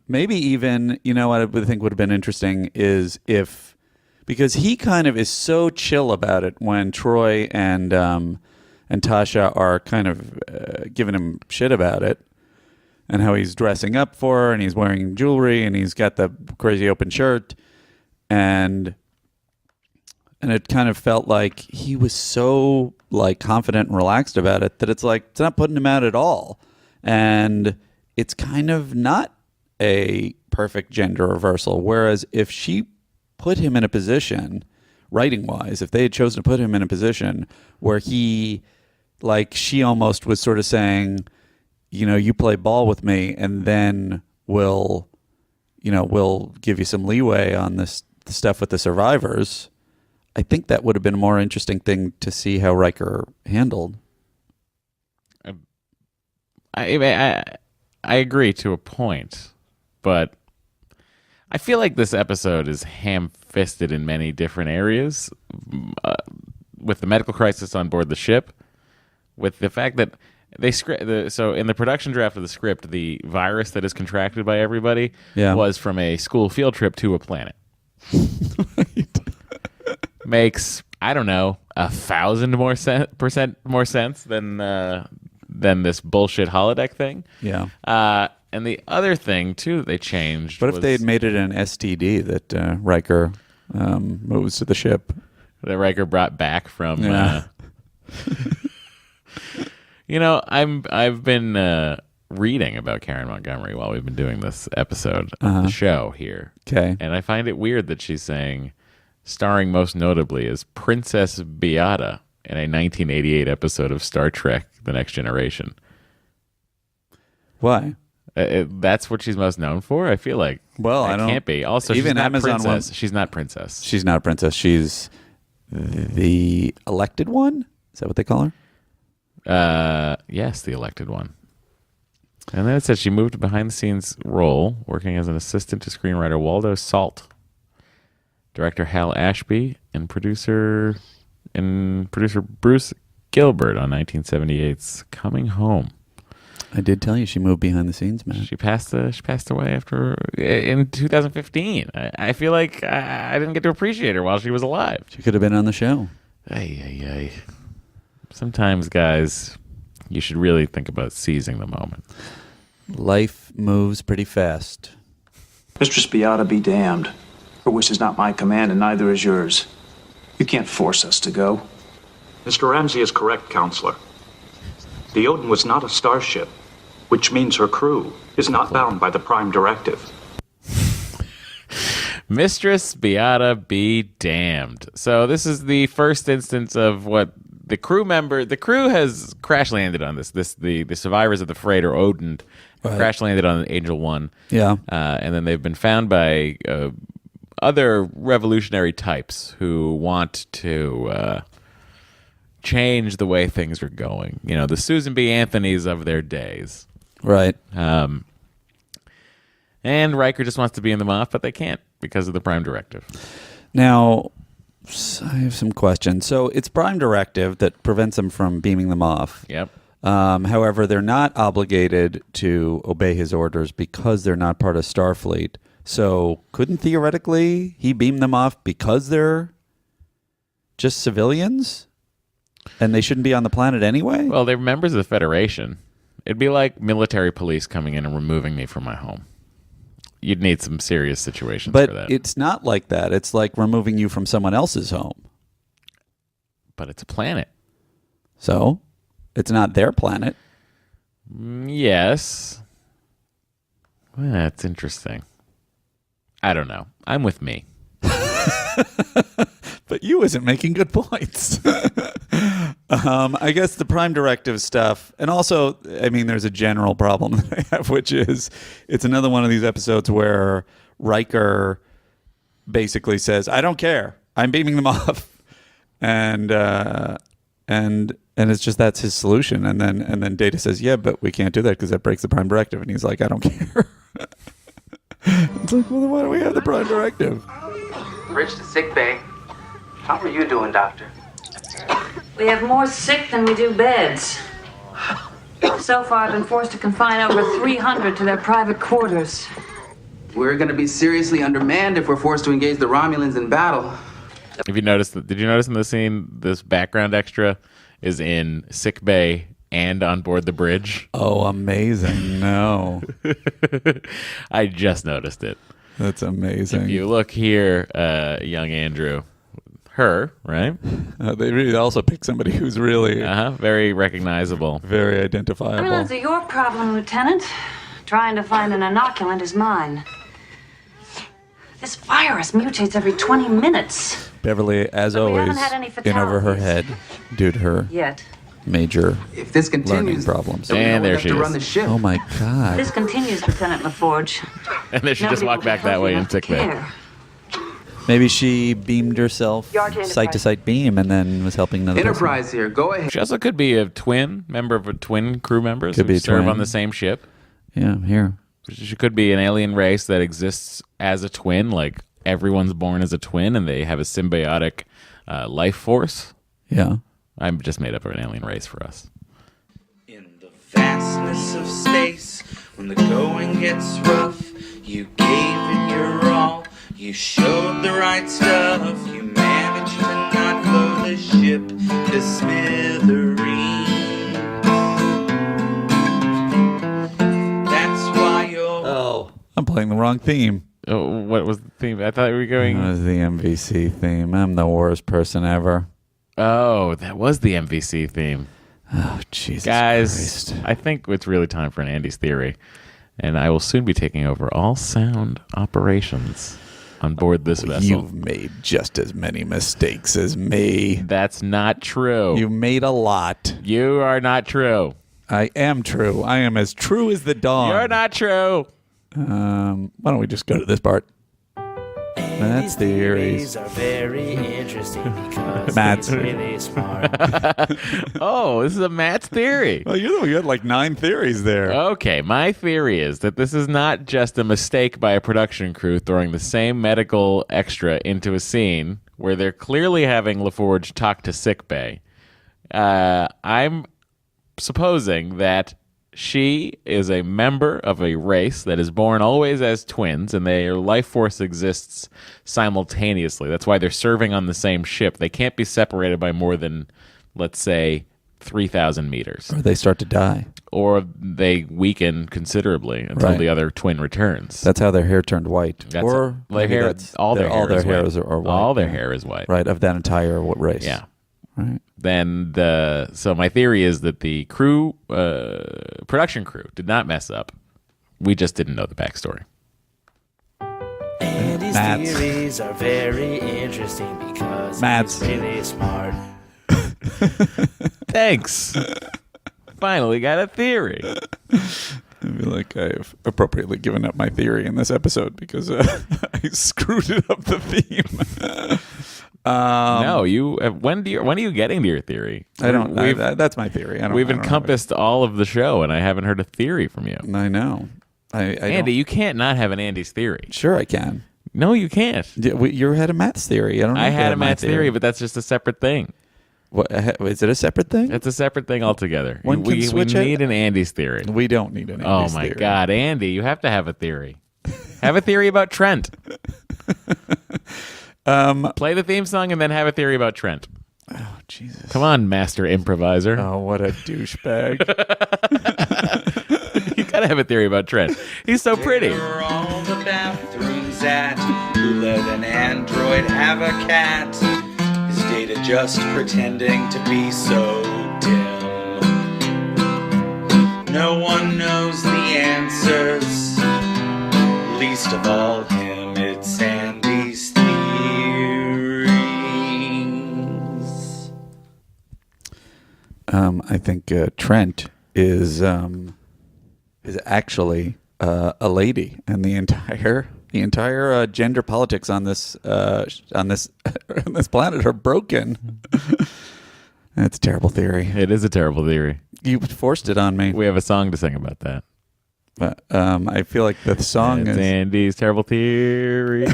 S2: Maybe even what I would think would have been interesting is if, because he kind of is so chill about it when Troy and Tasha are kind of giving him shit about it and how he's dressing up for her and he's wearing jewelry and he's got the crazy open shirt and it kind of felt like he was so like confident and relaxed about it that it's like it's not putting him out at all, and it's kind of not a perfect gender reversal. Whereas if she put him in a position, writing wise, if they had chosen to put him in a position where he, like, she almost was sort of saying, you play ball with me and then we'll give you some leeway on this stuff with the survivors, I think that would have been a more interesting thing to see how Riker handled.
S1: I agree to a point, but I feel like this episode is ham-fisted in many different areas, with the medical crisis on board the ship, with the fact that so in the production draft of the script, the virus that is contracted by everybody was from a school field trip to a planet.
S2: Right.
S1: Makes, I don't know, 1,000% more sense than this bullshit holodeck thing.
S2: Yeah.
S1: And the other thing too that they changed.
S2: What if they had made it an STD that Riker moves to the ship?
S1: That Riker brought back from.
S2: Yeah.
S1: I've been reading about Karen Montgomery while we've been doing this episode of the show here.
S2: Okay.
S1: And I find it weird that she's saying, starring most notably as Princess Beata in a 1988 episode of Star Trek: The Next Generation.
S2: Why?
S1: That's what she's most known for. I feel like.
S2: Well, I don't.
S1: Can't be. Also,
S2: even
S1: she's not
S2: Amazon
S1: princess. She's not princess.
S2: She's not a princess. She's the elected one. Is that what they call
S1: her? Yes, the elected one. And then it says she moved to behind-the-scenes role, working as an assistant to screenwriter Waldo Salt, director Hal Ashby, and producer Bruce Gilbert on 1978's Coming Home.
S2: I did tell you she moved behind the scenes, man.
S1: She passed away in 2015. I feel like I didn't get to appreciate her while she was alive.
S2: She could have been on the show.
S1: Ay. Sometimes, guys, you should really think about seizing the moment.
S2: Life moves pretty fast.
S14: Mistress Beata be damned. Her wish is not my command, and neither is yours. You can't force us to go.
S4: Mr. Ramsey is correct, Counselor. The Odin was not a starship, which means her crew is not bound by the Prime Directive.
S1: Mistress Beata be damned. So this is the first instance of what the crew has crash landed on this. The survivors of the freighter Odin crash landed on Angel 1.
S2: Yeah.
S1: And then they've been found by other revolutionary types who want to change the way things are going. You know, the Susan B. Anthonys of their days.
S2: Right.
S1: And Riker just wants to beam them off, but they can't because of the Prime Directive.
S2: Now, I have some questions. So it's Prime Directive that prevents them from beaming them off.
S1: Yep.
S2: However, they're not obligated to obey his orders because they're not part of Starfleet. So couldn't theoretically he beam them off because they're just civilians and they shouldn't be on the planet anyway?
S1: Well, they're members of the Federation. It'd be like military police coming in and removing me from my home. You'd need some serious situations for that.
S2: But it's not like that. It's like removing you from someone else's home.
S1: But it's a planet.
S2: So it's not their planet.
S1: Yes. Well, that's interesting. I don't know. I'm with me.
S2: But you isn't making good points. I guess the Prime Directive stuff, and also, I mean, there's a general problem that I have, which is it's another one of these episodes where Riker basically says, "I don't care. I'm beaming them off," and it's just that's his solution. And then Data says, "Yeah, but we can't do that because that breaks the Prime Directive." And he's like, "I don't care." It's like, well, then why do we have the Prime Directive?
S8: Bridge to sick bay. How are you doing, Doctor?
S12: We have more sick than we do beds. So far, I've been forced to confine over 300 to their private quarters.
S8: We're going to be seriously undermanned if we're forced to engage the Romulans in battle.
S1: Have you noticed? Did you notice in the scene this background extra is in sick bay and on board the bridge?
S2: Oh, amazing! No,
S1: I just noticed it.
S2: That's amazing.
S1: If you look here, young Andrew. Her, right?
S2: They really also pick somebody who's really
S1: very recognizable,
S2: very identifiable.
S12: Well, it's your problem, Lieutenant. Trying to find an inoculant is mine. This virus mutates every 20 minutes.
S2: Beverly, as
S12: But we
S2: always,
S12: haven't had any
S2: in over her head due to her
S12: Yet.
S2: major
S8: if this continues,
S2: learning problems.
S1: And there she is.
S8: run the ship.
S2: Oh my God!
S12: This continues, Lieutenant LaForge.
S1: And then she just walked back that way in sick bay.
S2: Maybe she beamed herself site-to-site beam and then was helping another
S8: Enterprise
S2: person.
S8: here. Go ahead.
S1: She also could be a member of a twin crew members
S2: Could
S1: who
S2: be a
S1: serve
S2: twin.
S1: on the same ship.
S2: Yeah, here.
S1: She could be an alien race that exists as a twin, like everyone's born as a twin and they have a symbiotic life force.
S2: Yeah.
S1: I just made up an alien race for us.
S15: In the vastness of space, when the going gets rough, you gave it your all. You showed the right stuff. You managed to not blow the ship to smithereens. That's why you're...
S2: Oh, I'm playing the wrong theme.
S1: Oh, what was the theme? I thought we were going...
S2: It was the MVC theme. I'm the worst person ever.
S1: Oh, that was the MVC theme.
S2: Oh, Jesus
S1: Guys,
S2: Christ.
S1: I think it's really time for an Andy's Theory. And I will soon be taking over all sound operations on board this vessel.
S2: You've made just as many mistakes as me.
S1: That's not true.
S2: You made a lot.
S1: You are not true.
S2: I am true. I am as true as the dawn.
S1: You're not true.
S2: Why don't we just go to this part? Matt's theories
S11: are very interesting because
S2: Matt's
S11: he's really smart.
S1: Oh, this is a Matt's theory.
S2: Well, you had like 9 theories there.
S1: Okay, my theory is that this is not just a mistake by a production crew throwing the same medical extra into a scene where they're clearly having LaForge talk to sickbay. I'm supposing that she is a member of a race that is born always as twins, and their life force exists simultaneously. That's why they're serving on the same ship. They can't be separated by more than, let's say, 3,000 meters.
S2: Or they start to die.
S1: or they weaken considerably until
S2: Right.
S1: the other twin returns.
S2: That's how their hair turned white.
S1: That's
S2: or
S1: their
S2: maybe
S1: hair.
S2: that's
S1: All their hair is white.
S2: are white.
S1: All their
S2: yeah.
S1: hair is white.
S2: Right, of that entire race.
S1: Yeah.
S2: Right.
S1: Then so my theory is that the crew, production crew, did not mess up. We just didn't know the backstory.
S11: Andy's
S2: Matt's.
S11: theories are very interesting because
S2: Matt's.
S11: he's really smart.
S1: Thanks. Finally got a theory.
S2: I feel like I've appropriately given up my theory in this episode because I screwed it up the theme.
S1: No, you. When are you getting to your theory?
S2: I don't. That's my theory.
S1: We've encompassed all of the show, and I haven't heard a theory from you.
S2: I know.
S1: Andy, you can't not have an Andy's theory.
S2: Sure, I can.
S1: No, you can't.
S2: You had a Matt's theory.
S1: I had a Matt's theory, but that's just a separate thing.
S2: What, is it a separate thing?
S1: It's a separate thing altogether.
S2: One can switch
S1: we
S2: it?
S1: need an Andy's theory.
S2: We don't need an Andy's theory.
S1: Oh my God, Andy, you have to have a theory. Have a theory about Trent. Play the theme song and then have a theory about Trent.
S2: Oh Jesus!
S1: Come on, master improviser.
S2: Oh, what a douchebag!
S1: You gotta have a theory about Trent. He's so pretty.
S15: Where are all the bathrooms at? Who let an android have a cat? Is Data just pretending to be so dim? No one knows the answers, least of all him. It's Andy's theories.
S2: I think Trent is actually a lady, and the entire gender politics on this on this planet are broken. That's a terrible theory.
S1: It is a terrible theory.
S2: You forced it on me.
S1: We have a song to sing about that.
S2: But I feel like the song
S1: is Andy's terrible theory.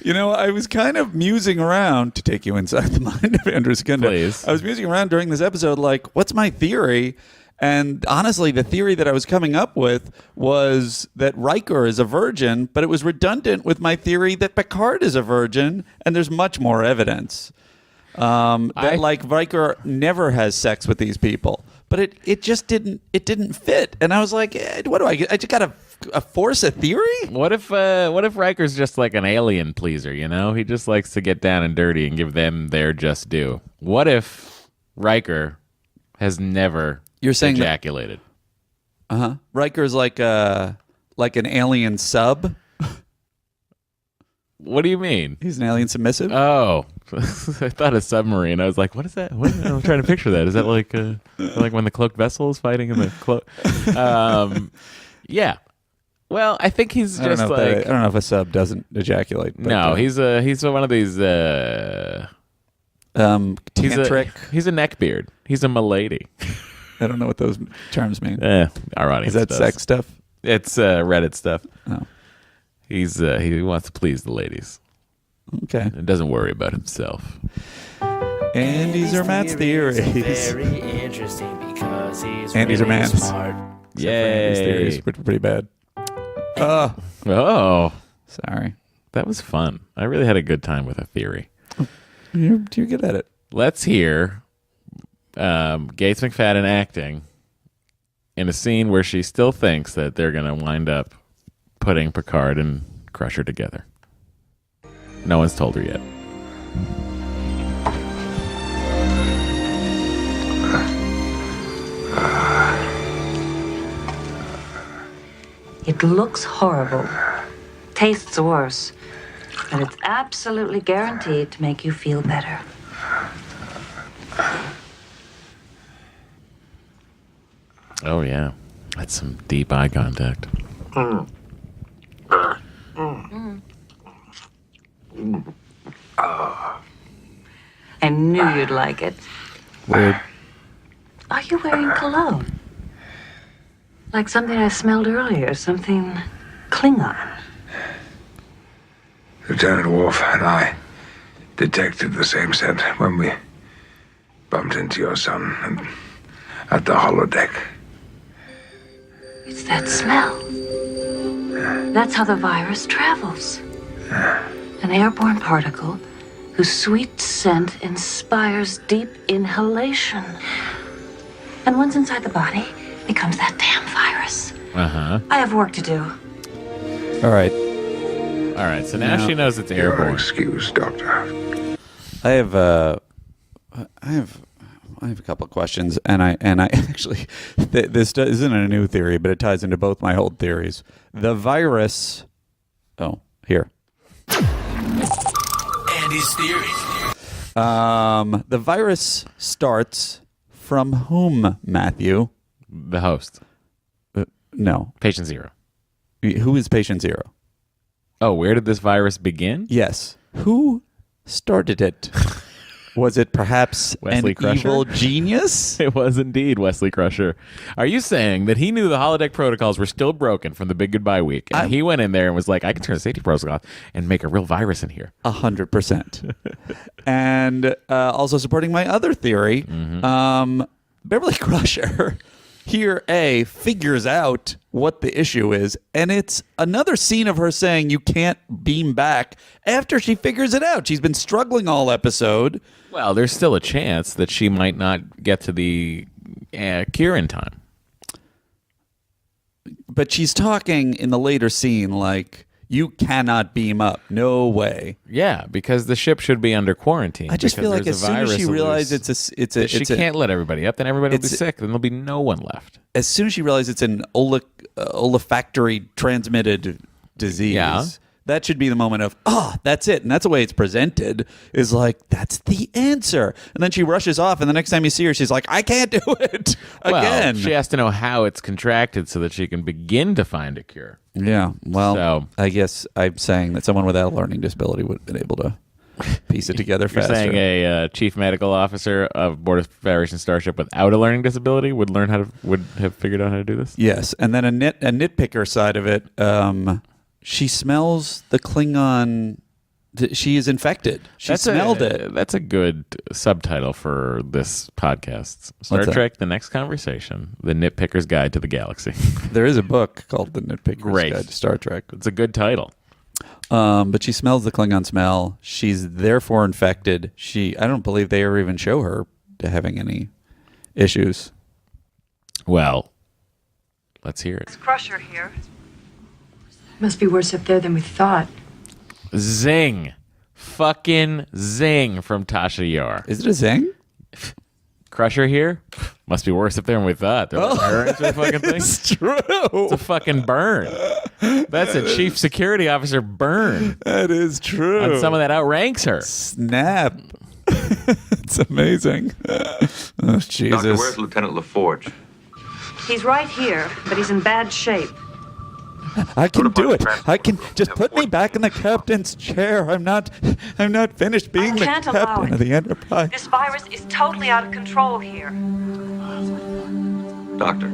S2: You know, I was kind of musing around to take you inside the mind of Andrew Secunda.
S1: Please.
S2: I was musing around during this episode, like, what's my theory? And honestly, the theory that I was coming up with was that Riker is a virgin, but it was redundant with my theory that Picard is a virgin, and there's much more evidence that like Riker never has sex with these people. But it just didn't fit, and I was like, what do I get? I just gotta force a theory.
S1: What if Riker's just like an alien pleaser? You know, he just likes to get down and dirty and give them their just due. What if Riker has never ejaculated?
S2: Riker's like an alien sub.
S1: What do you mean?
S2: He's an alien submissive.
S1: Oh, I thought a submarine. I was like, what is that? I'm trying to picture that. Is that like when the cloaked vessel is fighting in the cloak? Yeah. Well, I think he's just
S2: I
S1: like
S2: don't know if a sub doesn't ejaculate. But,
S1: no, he's one of these.
S2: Tantric.
S1: He's a neckbeard. He's a milady.
S2: I don't know what those terms mean.
S1: Our audience
S2: is that
S1: does.
S2: sex stuff?
S1: It's Reddit stuff.
S2: Oh.
S1: He wants to please the ladies.
S2: Okay.
S1: And doesn't worry about himself.
S2: And these are Matt's theories.
S11: Very interesting because he's
S2: Andy's
S11: really
S2: are Matt's.
S11: smart.
S2: Yay. These theories were pretty bad.
S1: Oh.
S2: Sorry.
S1: That was fun. I really had a good time with a theory.
S2: You're good at it.
S1: Let's hear Gates McFadden acting in a scene where she still thinks that they're going to wind up putting Picard and Crusher together. No one's told her yet.
S12: It looks horrible. Tastes worse. But it's absolutely guaranteed to make you feel better.
S1: Oh, yeah. That's some deep eye contact.
S12: I knew you'd like it.
S2: Weird.
S12: Are you wearing cologne? Like something I smelled earlier, something Klingon.
S3: Lieutenant Worf and I detected the same scent when we bumped into your son at the holodeck.
S12: It's that smell. That's how the virus travels. An airborne particle whose sweet scent inspires deep inhalation. And once inside the body, becomes that damn virus.
S1: Uh-huh.
S12: I have work to do.
S2: All right.
S1: All right, so now she knows it's airborne.
S3: Excuse, Doctor.
S2: I have a couple of questions, and I actually this isn't a new theory, but it ties into both my old theories. The virus. Oh, here.
S11: Andy's theory.
S2: The virus starts from whom, Matthew?
S1: The host.
S2: No.
S1: Patient 0.
S2: Who is patient 0?
S1: Oh, where did this virus begin?
S2: Yes. Who started it? Was it perhaps
S1: Wesley
S2: an
S1: Crusher?
S2: evil genius?
S1: It was indeed Wesley Crusher. Are you saying that he knew the holodeck protocols were still broken from the Big Goodbye Week, and he went in there and was like, I can turn the safety protocols off and make a real virus in here?
S2: 100%. And also supporting my other theory, Beverly Crusher here, figures out what the issue is, and it's another scene of her saying you can't beam back after she figures it out. She's been struggling all episode.
S1: Well, there's still a chance that she might not get to the cure in time.
S2: But she's talking in the later scene like, you cannot beam up. No way.
S1: Yeah, because the ship should be under quarantine.
S2: I just feel like as soon as she realizes
S1: she can't let everybody up, then everybody will be sick. Then there'll be no one left.
S2: As soon as she realizes it's an olfactory transmitted disease, that should be the moment of, that's it. And that's the way it's presented, is like, that's the answer. And then she rushes off, and the next time you see her, she's like, I can't do it again.
S1: Well, she has to know how it's contracted so that she can begin to find a cure.
S2: Yeah, well, I guess I'm saying that someone without a learning disability would have been able to piece it together
S1: You're
S2: faster.
S1: saying a chief medical officer of Board of Federation Starship without a learning disability would have figured out how to do this?
S2: Yes, and then a nitpicker side of it, she smells the Klingon. She is infected. She smelled it.
S1: That's a good subtitle for this podcast. Star Trek: The Next Conversation: The Nitpicker's Guide to the Galaxy.
S2: There is a book called The Nitpicker's Guide to Star Trek.
S1: It's a good title.
S2: But she smells the Klingon smell. She's therefore infected. I don't believe they ever even show her having any issues.
S1: Well, let's hear it.
S7: It's Crusher here. Must be worse up there than we thought.
S1: Zing. Fucking zing from Tasha Yar.
S2: Is it a zing?
S1: Crusher here? Must be worse up there than we thought. They're like, "Alright, the fucking thing."
S2: It's true.
S1: It's a fucking burn. That's a chief security officer burn.
S2: That is true.
S1: On someone that outranks her.
S2: Snap. It's amazing. Oh, Jesus.
S10: Doctor, where's Lieutenant LaForge?
S12: He's right here, but he's in bad shape.
S2: I can do it. I can just put me back in the captain's chair. I'm not finished being the
S12: can't allow
S2: captain
S12: it.
S2: of the Enterprise.
S12: This virus is totally out of control here.
S10: Doctor,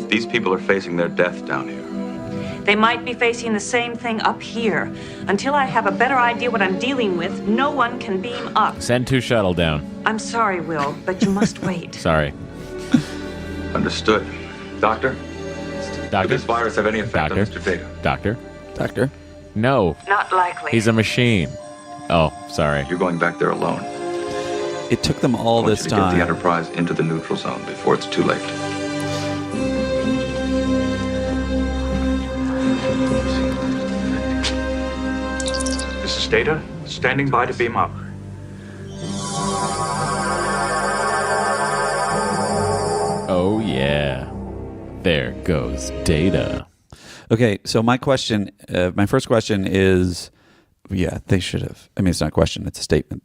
S10: these people are facing their death down here.
S12: They might be facing the same thing up here. Until I have a better idea what I'm dealing with, no one can beam up.
S1: Send 2 shuttle down.
S12: I'm sorry, Will, but you must wait.
S1: Sorry.
S10: Understood. Doctor?
S1: Doctor?
S10: Does this virus have any effect on Mr. Data?
S1: Doctor? No.
S12: Not likely.
S1: He's a machine. Oh, sorry.
S10: You're going back there alone.
S2: It took them all
S10: I want
S2: this
S10: you to get
S2: time.
S10: the Enterprise into the neutral zone before it's too late.
S4: This is Data, standing by to beam up.
S1: Oh, yeah. There goes Data.
S2: Okay, so my first question is, they should have. I mean, it's not a question; it's a statement.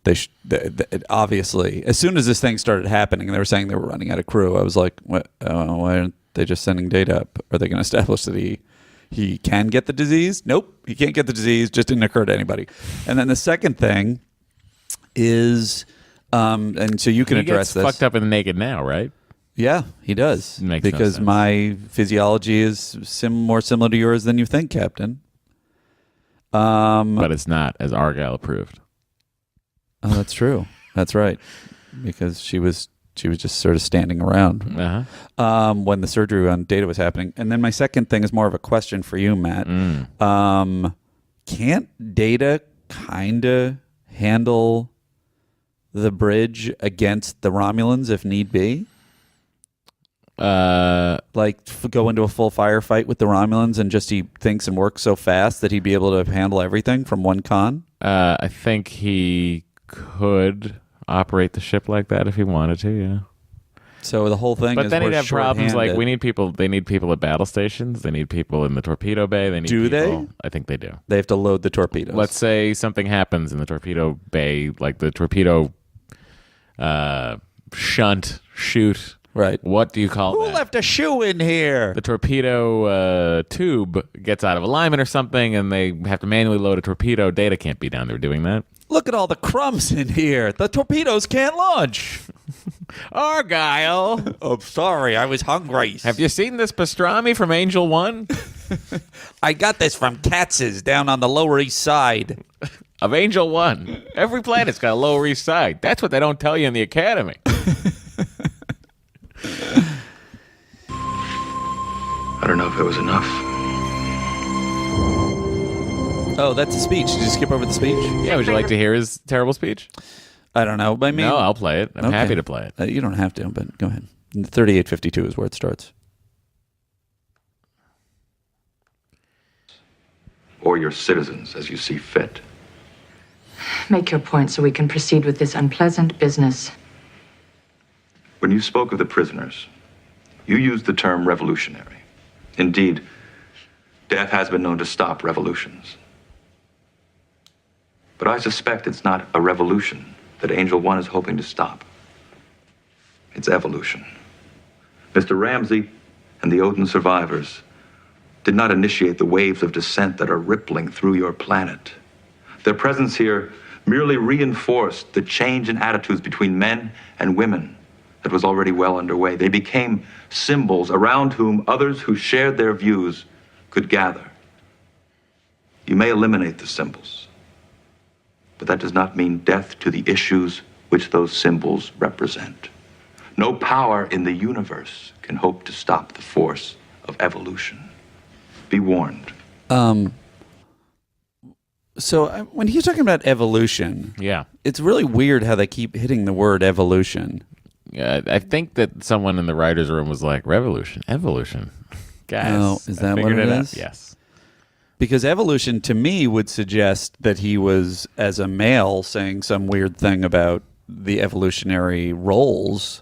S2: Obviously, as soon as this thing started happening, and they were saying they were running out of crew, I was like, "What? Why aren't they just sending Data up? Are they going to establish that he can get the disease? Nope, he can't get the disease. Just didn't occur to anybody." And then the second thing is, and so you can address this.
S1: Fucked up in the Naked Now, right?
S2: Yeah, he does.
S1: Makes no
S2: because
S1: sense.
S2: my physiology is more similar to yours than you think, Captain.
S1: But it's not, as Argyle approved.
S2: Oh, that's true. That's right. Because she was just sort of standing around when the surgery on Data was happening. And then my second thing is more of a question for you, Matt. Can't Data kind of handle the bridge against the Romulans if need be? Go into a full firefight with the Romulans and just he thinks and works so fast that he'd be able to handle everything from one con?
S1: I think he could operate the ship like that if he wanted to, yeah.
S2: So the whole thing
S1: but
S2: is
S1: then
S2: we're
S1: he'd have problems like
S2: short-handed.
S1: they need people at battle stations, they need people in the torpedo bay, they need
S2: Do
S1: people,
S2: they?
S1: I think they do.
S2: They have to load the torpedoes.
S1: Let's say something happens in the torpedo bay, like the torpedo shoot.
S2: Right.
S1: What do you call
S2: Who
S1: that?
S2: left a shoe in here?
S1: The torpedo tube gets out of alignment or something, and they have to manually load a torpedo. Data can't be down there doing that.
S2: Look at all the crumbs in here. The torpedoes can't launch.
S1: Argyle.
S2: Oh, sorry. I was hungry.
S1: Have you seen this pastrami from Angel 1?
S2: I got this from Katz's down on the Lower East Side.
S1: Of Angel 1. Every planet's got a Lower East Side. That's what they don't tell you in the academy.
S10: I don't know if it was enough.
S2: Oh, that's a speech. Did you skip over the speech?
S1: Yeah, would you like to hear his terrible speech?
S2: I don't know. I mean,
S1: No, I'll play it. I'm
S2: okay.
S1: happy to play it.
S2: You don't have to, but go ahead. 3852 is where it starts.
S10: Or your citizens as you see fit.
S6: Make your point so we can proceed with this unpleasant business.
S10: When you spoke of the prisoners, you used the term revolutionary. Indeed, death has been known to stop revolutions. But I suspect it's not a revolution that Angel 1 is hoping to stop. It's evolution. Mr. Ramsey and the Odin survivors did not initiate the waves of dissent that are rippling through your planet. Their presence here merely reinforced the change in attitudes between men and women that was already well underway. They became symbols around whom others who shared their views could gather. You may eliminate the symbols, but that does not mean death to the issues which those symbols represent. No power in the universe can hope to stop the force of evolution. Be warned.
S2: So when he's talking about evolution,
S1: Yeah.
S2: it's really weird how they keep hitting the word evolution.
S1: I think that someone in the writer's room was like, revolution, evolution. Guys,
S2: Oh, is that
S1: I
S2: what
S1: figured
S2: it
S1: out.
S2: is?
S1: Yes.
S2: Because evolution to me would suggest that he was, as a male, saying some weird thing about the evolutionary roles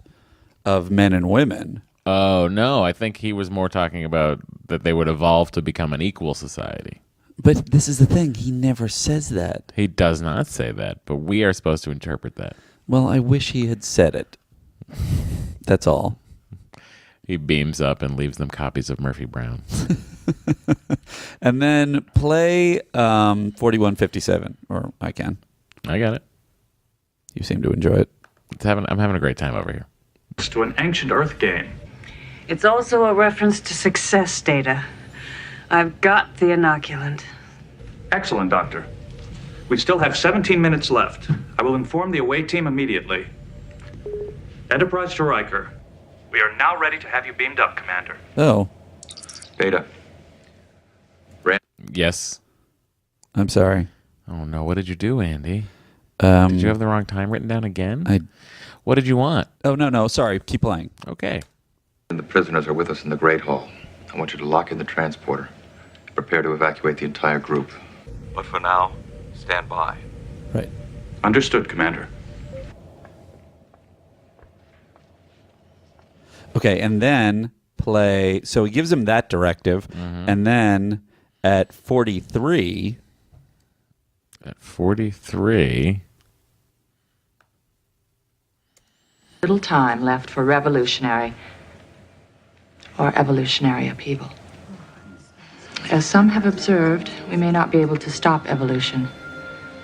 S2: of men and women.
S1: Oh, no. I think he was more talking about that they would evolve to become an equal society.
S2: But this is the thing. He never says that.
S1: He does not say that, but we are supposed to interpret that.
S2: Well, I wish he had said it. That's all.
S1: He beams up and leaves them copies of Murphy Brown.
S2: And then play 4157, or I can.
S1: I got it.
S2: You seem to enjoy it.
S1: I'm having a great time over here.
S4: To an ancient Earth game.
S12: It's also a reference to success data. I've got the inoculant.
S4: Excellent, Doctor. We still have 17 minutes left. I will inform the away team immediately. Enterprise to Riker. We are now ready to have you beamed up, Commander.
S2: Oh.
S10: Beta.
S1: Yes.
S2: I'm sorry.
S1: Oh, no. What did you do, Andy? Did you have the wrong time written down again? What did you want?
S2: Oh, no. Sorry. Keep playing.
S1: Okay.
S10: And the prisoners are with us in the Great Hall. I want you to lock in the transporter. Prepare to evacuate the entire group. But for now, stand by.
S2: Right.
S4: Understood, Commander.
S2: Okay, and then play. So he gives him that directive, and then at 43.
S1: At 43.
S6: Little time left for revolutionary or evolutionary upheaval. As some have observed, we may not be able to stop evolution,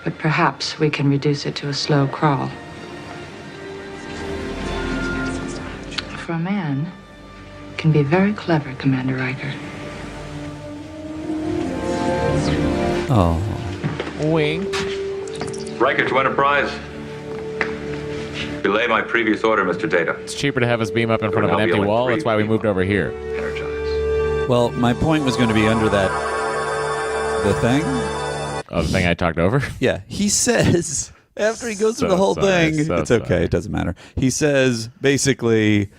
S6: but perhaps we can reduce it to a slow crawl. For a man, can be very clever, Commander Riker.
S2: Oh.
S1: Wink.
S10: Riker to Enterprise. Relay my previous order, Mr. Data.
S1: It's cheaper to have us beam up in front of an empty wall. That's why we moved over here.
S2: Well, my point was going to be under that. The thing?
S1: Oh, the thing I talked over?
S2: Yeah. He says After he goes through the whole thing, it's okay. It doesn't matter. He says, basically,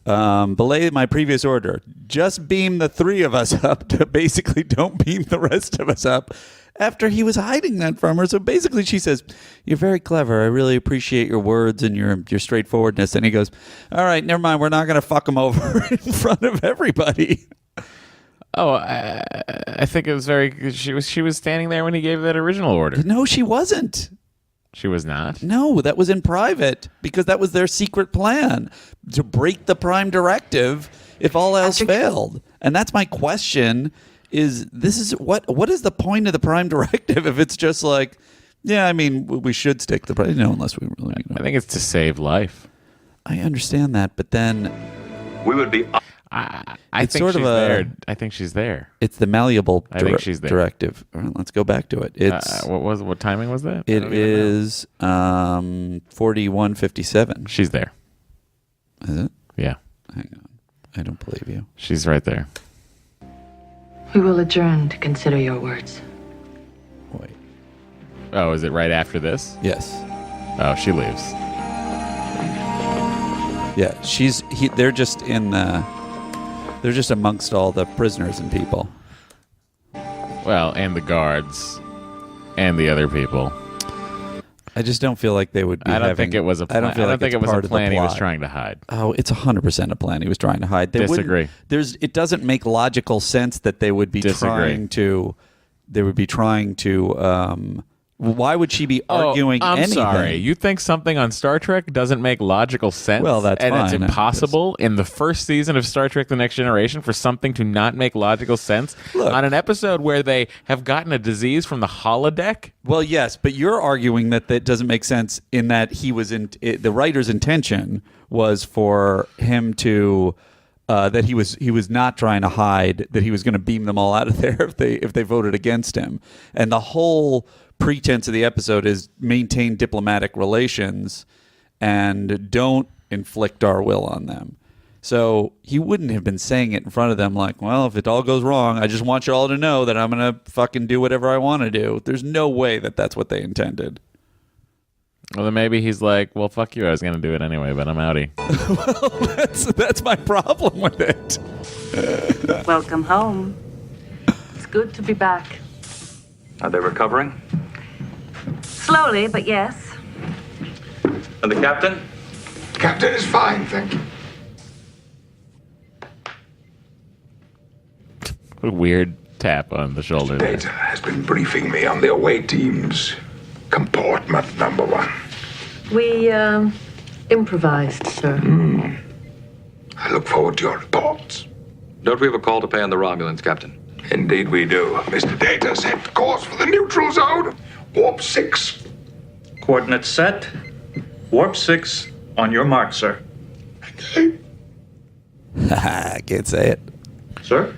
S2: belay my previous order. Just beam the 3 of us up. To basically, don't beam the rest of us up. After he was hiding that from her. So basically she says, you're very clever. I really appreciate your words and your straightforwardness. And he goes, all right, never mind. We're not going to fuck him over in front of everybody.
S1: Oh, I think it was very... She was standing there when he gave that original order.
S2: No, she wasn't.
S1: She was not?
S2: No, that was in private because that was their secret plan to break the Prime Directive if all else failed. And that's my question. What is the point of the Prime Directive if it's just like, yeah, I mean, we should stick the Prime, unless we really
S1: I think it's to save life.
S2: I understand that, but then
S10: we would be.
S1: I think she's there. I think she's there.
S2: It's the malleable
S1: I think she's there.
S2: directive. All right, let's go back to it. It's
S1: what timing was that?
S2: It is 41:57.
S1: She's there.
S2: Is it?
S1: Yeah.
S2: Hang on. I don't believe you.
S1: She's right there.
S5: We will adjourn to consider your words.
S2: Wait.
S1: Oh, is it right after this?
S2: Yes.
S1: Oh, she leaves.
S2: Yeah, they're just in they're just amongst all the prisoners and people.
S1: Well, and the guards and the other people.
S2: I just don't feel like they would be
S1: I don't think it was a plan. I don't think it was a plan he was trying to hide.
S2: Oh, it's 100% a plan he was trying to hide.
S1: Disagree.
S2: It doesn't make logical sense that they would be trying to why would she be arguing
S1: I'm
S2: anything?
S1: sorry. You think something on Star Trek doesn't make logical sense?
S2: Well, that's
S1: and
S2: fine.
S1: it's impossible in the first season of Star Trek The Next Generation for something to not make logical sense on an episode where they have gotten a disease from the holodeck?
S2: Well, yes, but you're arguing that doesn't make sense in that the writer's intention was for him to that he was not trying to hide that he was going to beam them all out of there if they voted against him. And the whole pretense of the episode is maintain diplomatic relations and don't inflict our will on them. So he wouldn't have been saying it in front of them like, well, if it all goes wrong, I just want you all to know that I'm going to fucking do whatever I want to do. There's no way that that's what they intended.
S1: Well, then maybe he's like, well, fuck you. I was going to do it anyway, but I'm outie.
S2: Well, that's my problem with it.
S12: Welcome home.
S5: It's good to be back.
S10: Are they recovering?
S12: Slowly, but yes.
S10: And the captain?
S3: Captain is fine, thank you.
S1: A weird tap on the shoulder there.
S3: Data has been briefing me on the away team's comportment, number 1.
S5: We improvised, sir.
S3: I look forward to your reports.
S10: Don't we have a call to pay on the Romulans, Captain?
S3: Indeed we do. Mr. Data set course for the neutral zone. Warp 6.
S14: Coordinates set. Warp 6 on your mark, sir.
S2: I can't say it.
S14: Sir?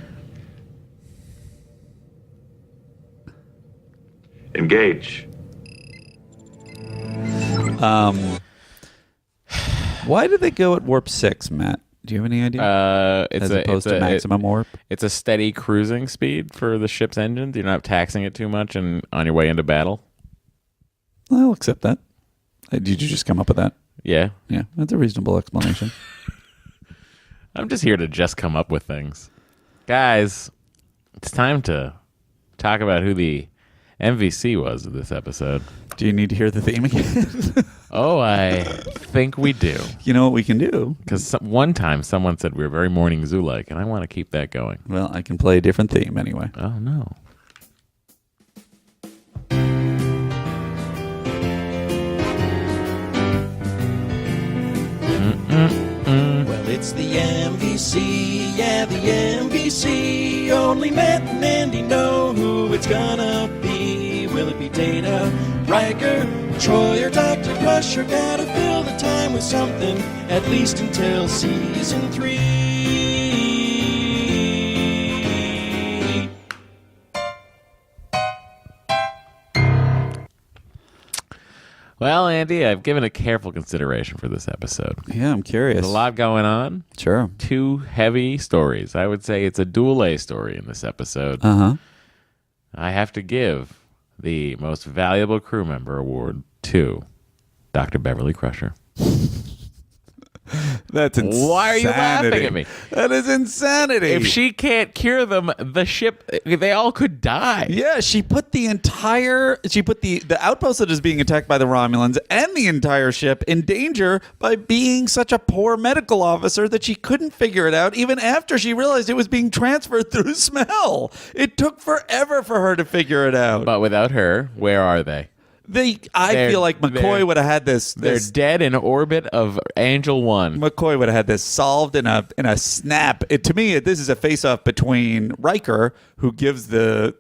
S10: Engage.
S2: Why did they go at warp 6, Matt? Do you have any idea?
S1: As
S2: opposed to maximum warp?
S1: It's a steady cruising speed for the ship's engines. You're not taxing it too much and on your way into battle.
S2: I'll accept that. Did you just come up with that?
S1: Yeah.
S2: Yeah, that's a reasonable explanation.
S1: I'm just here to just come up with things. Guys, it's time to talk about who the MVC was of this episode.
S2: Do you need to hear the theme again?
S1: Oh, I think we do.
S2: You know what we can do?
S1: Because one time someone said we were very Morning Zoo-like, and I want to keep that going.
S2: Well, I can play a different theme anyway.
S1: Oh, no.
S16: Well, it's the MVC, yeah, the MVC. Only Matt and Andy know who it's gonna be. Will it be Data, Riker, Troy, or Dr. Crusher? Gotta fill the time with something, at least until season 3.
S1: Well, Andy, I've given it careful consideration for this episode.
S2: Yeah, I'm curious.
S1: There's a lot going on.
S2: Sure.
S1: 2 heavy stories. I would say it's a dual A story in this episode.
S2: Uh-huh.
S1: I have to give the Most Valuable Crew Member award to Dr. Beverly Crusher.
S2: That's insanity.
S1: Why are you laughing at me?
S2: That is insanity.
S1: If she can't cure them, the ship, they all could die.
S2: Yeah, she put the outpost that is being attacked by the Romulans and the entire ship in danger by being such a poor medical officer that she couldn't figure it out even after she realized it was being transferred through smell. It took forever for her to figure it out.
S1: But without her, where are they?
S2: I feel like McCoy would have had this.
S1: They're dead in orbit of Angel 1.
S2: McCoy would have had this solved in a snap. To me, this is a face-off between Riker, who gives the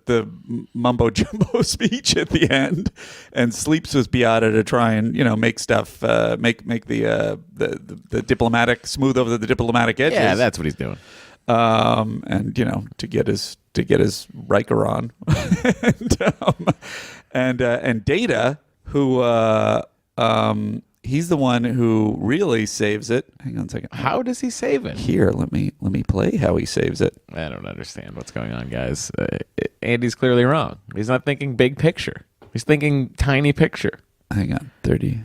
S2: mumbo jumbo speech at the end, and sleeps with Beata to try and make stuff make the diplomatic smooth over the diplomatic edges.
S1: Yeah, that's what he's doing.
S2: And to get his Riker on, and Data, who he's the one who really saves it. Hang on a second.
S1: How does he save it?
S2: Here, let me play how he saves it.
S1: I don't understand what's going on, guys. Andy's clearly wrong. He's not thinking big picture. He's thinking tiny picture.
S2: Hang on, 30.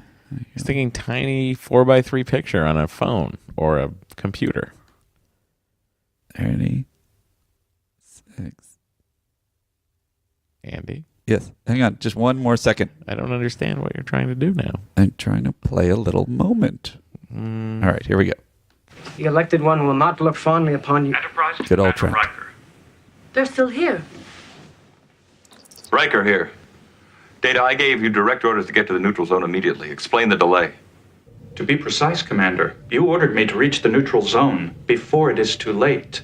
S1: He's thinking tiny 4x3 picture on a phone or a computer.
S2: 36.
S1: Andy?
S2: Yes. Hang on. Just one more second.
S1: I don't understand what you're trying to do now.
S2: I'm trying to play a little moment. All right. Here we go.
S17: The elected one will not look fondly upon you.
S10: Enterprise?
S2: Good old Trent.
S10: Riker.
S5: They're still here.
S10: Riker here. Data, I gave you direct orders to get to the neutral zone immediately. Explain the delay.
S4: To be precise, Commander, you ordered me to reach the neutral zone before it is too late.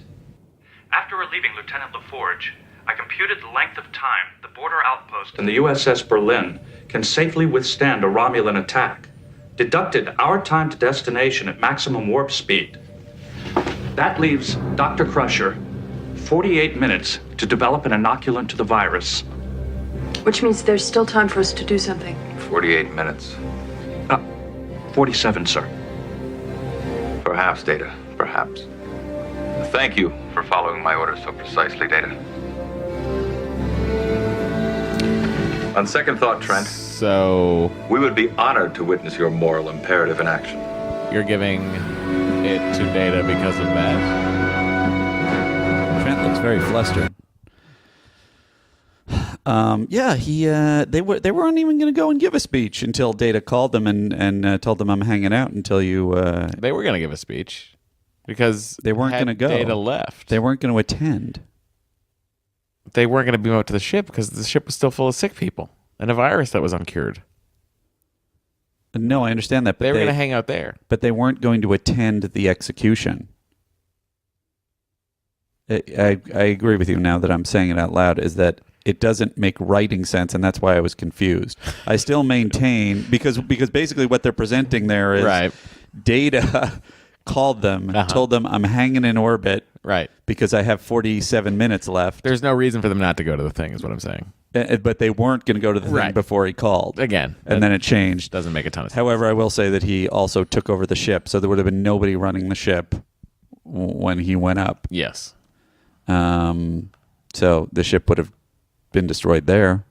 S4: After relieving Lieutenant LaForge, I computed the length of time the border outpost and the USS Berlin can safely withstand a Romulan attack, deducted our time to destination at maximum warp speed. That leaves Dr. Crusher 48 minutes to develop an inoculant to the virus.
S7: Which means there's still time for us to do something.
S10: 48 minutes.
S4: 47, sir.
S10: Perhaps, Data. Perhaps. Thank you for following my orders so precisely, Data. On second thought, Trent.
S1: So
S10: we would be honored to witness your moral imperative in action.
S1: You're giving it to Data because of that?
S2: Trent looks very flustered. They weren't even going to go and give a speech until Data called them and told them, I'm hanging out until you.
S1: They were going to give a speech because
S2: they weren't going to go.
S1: Data left.
S2: They weren't going to attend.
S1: They weren't going to beam out to the ship because the ship was still full of sick people and a virus that was uncured.
S2: No, I understand that. But
S1: they were going to hang out there.
S2: But they weren't going to attend the execution. I agree with you now that I'm saying it out loud, is that it doesn't make writing sense, and that's why I was confused. I still maintain, because basically what they're presenting there is Data called them, told them, I'm hanging in orbit because I have 47 minutes left.
S1: There's no reason for them not to go to the thing, is what I'm saying.
S2: But they weren't going to go to the thing before he called.
S1: Again.
S2: And then it changed.
S1: Doesn't make a ton of sense.
S2: However, I will say that he also took over the ship, so there would have been nobody running the ship when he went up.
S1: Yes.
S2: So the ship would have been destroyed there.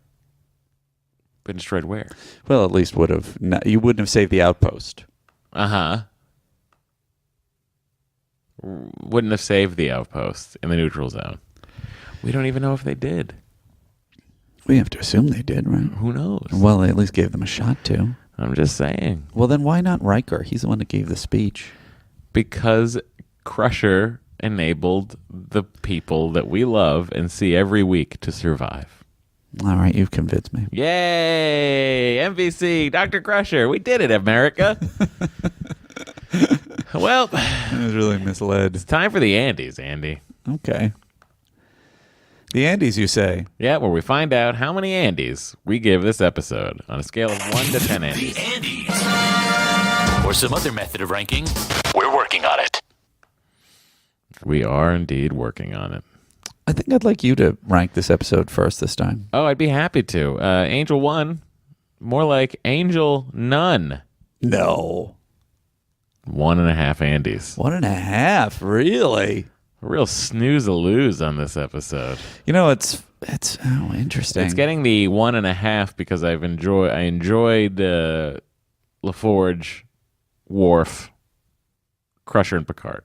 S1: Been destroyed where?
S2: Well, at least would have. You wouldn't have saved the outpost.
S1: Wouldn't have saved the outpost in the neutral zone. We don't even know if they did.
S2: We have to assume they did, right?
S1: Who knows?
S2: Well, they at least gave them a shot to.
S1: I'm just saying.
S2: Well, then why not Riker? He's the one that gave the speech.
S1: Because Crusher enabled the people that we love and see every week to survive.
S2: All right, you've convinced me.
S1: Yay! MVC, Dr. Crusher. We did it, America. Well,
S2: I was really misled.
S1: It's time for the Andes, Andy.
S2: Okay. The Andes, you say?
S1: Yeah, where we find out how many Andes we give this episode on a scale of 1 to 10 Andes.
S16: The Andes. Or some other method of ranking. We're working on it.
S1: We are indeed working on it.
S2: I think I'd like you to rank this episode first this time.
S1: Oh, I'd be happy to. Angel 1, more like Angel None.
S2: No.
S1: 1.5 Andes.
S2: 1.5, really?
S1: A real snooze-a-lose on this episode.
S2: You know, it's That's interesting.
S1: It's getting the 1.5 because I enjoyed LaForge, Worf, Crusher, and Picard.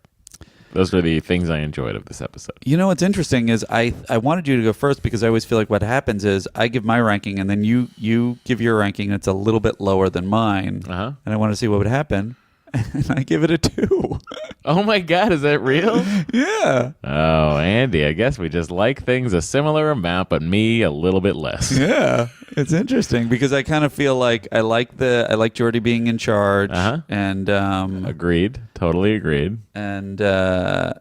S1: Those are the things I enjoyed of this episode.
S2: You know what's interesting is I wanted you to go first because I always feel like what happens is I give my ranking and then you give your ranking and it's a little bit lower than mine. And I want to see what would happen. And I give it a 2.
S1: Oh my God, is that real?
S2: Yeah.
S1: Oh, Andy, I guess we just like things a similar amount, but me a little bit less.
S2: Yeah. It's interesting because I kind of feel like I like Geordi being in charge. And
S1: agreed. Totally agreed.
S2: And I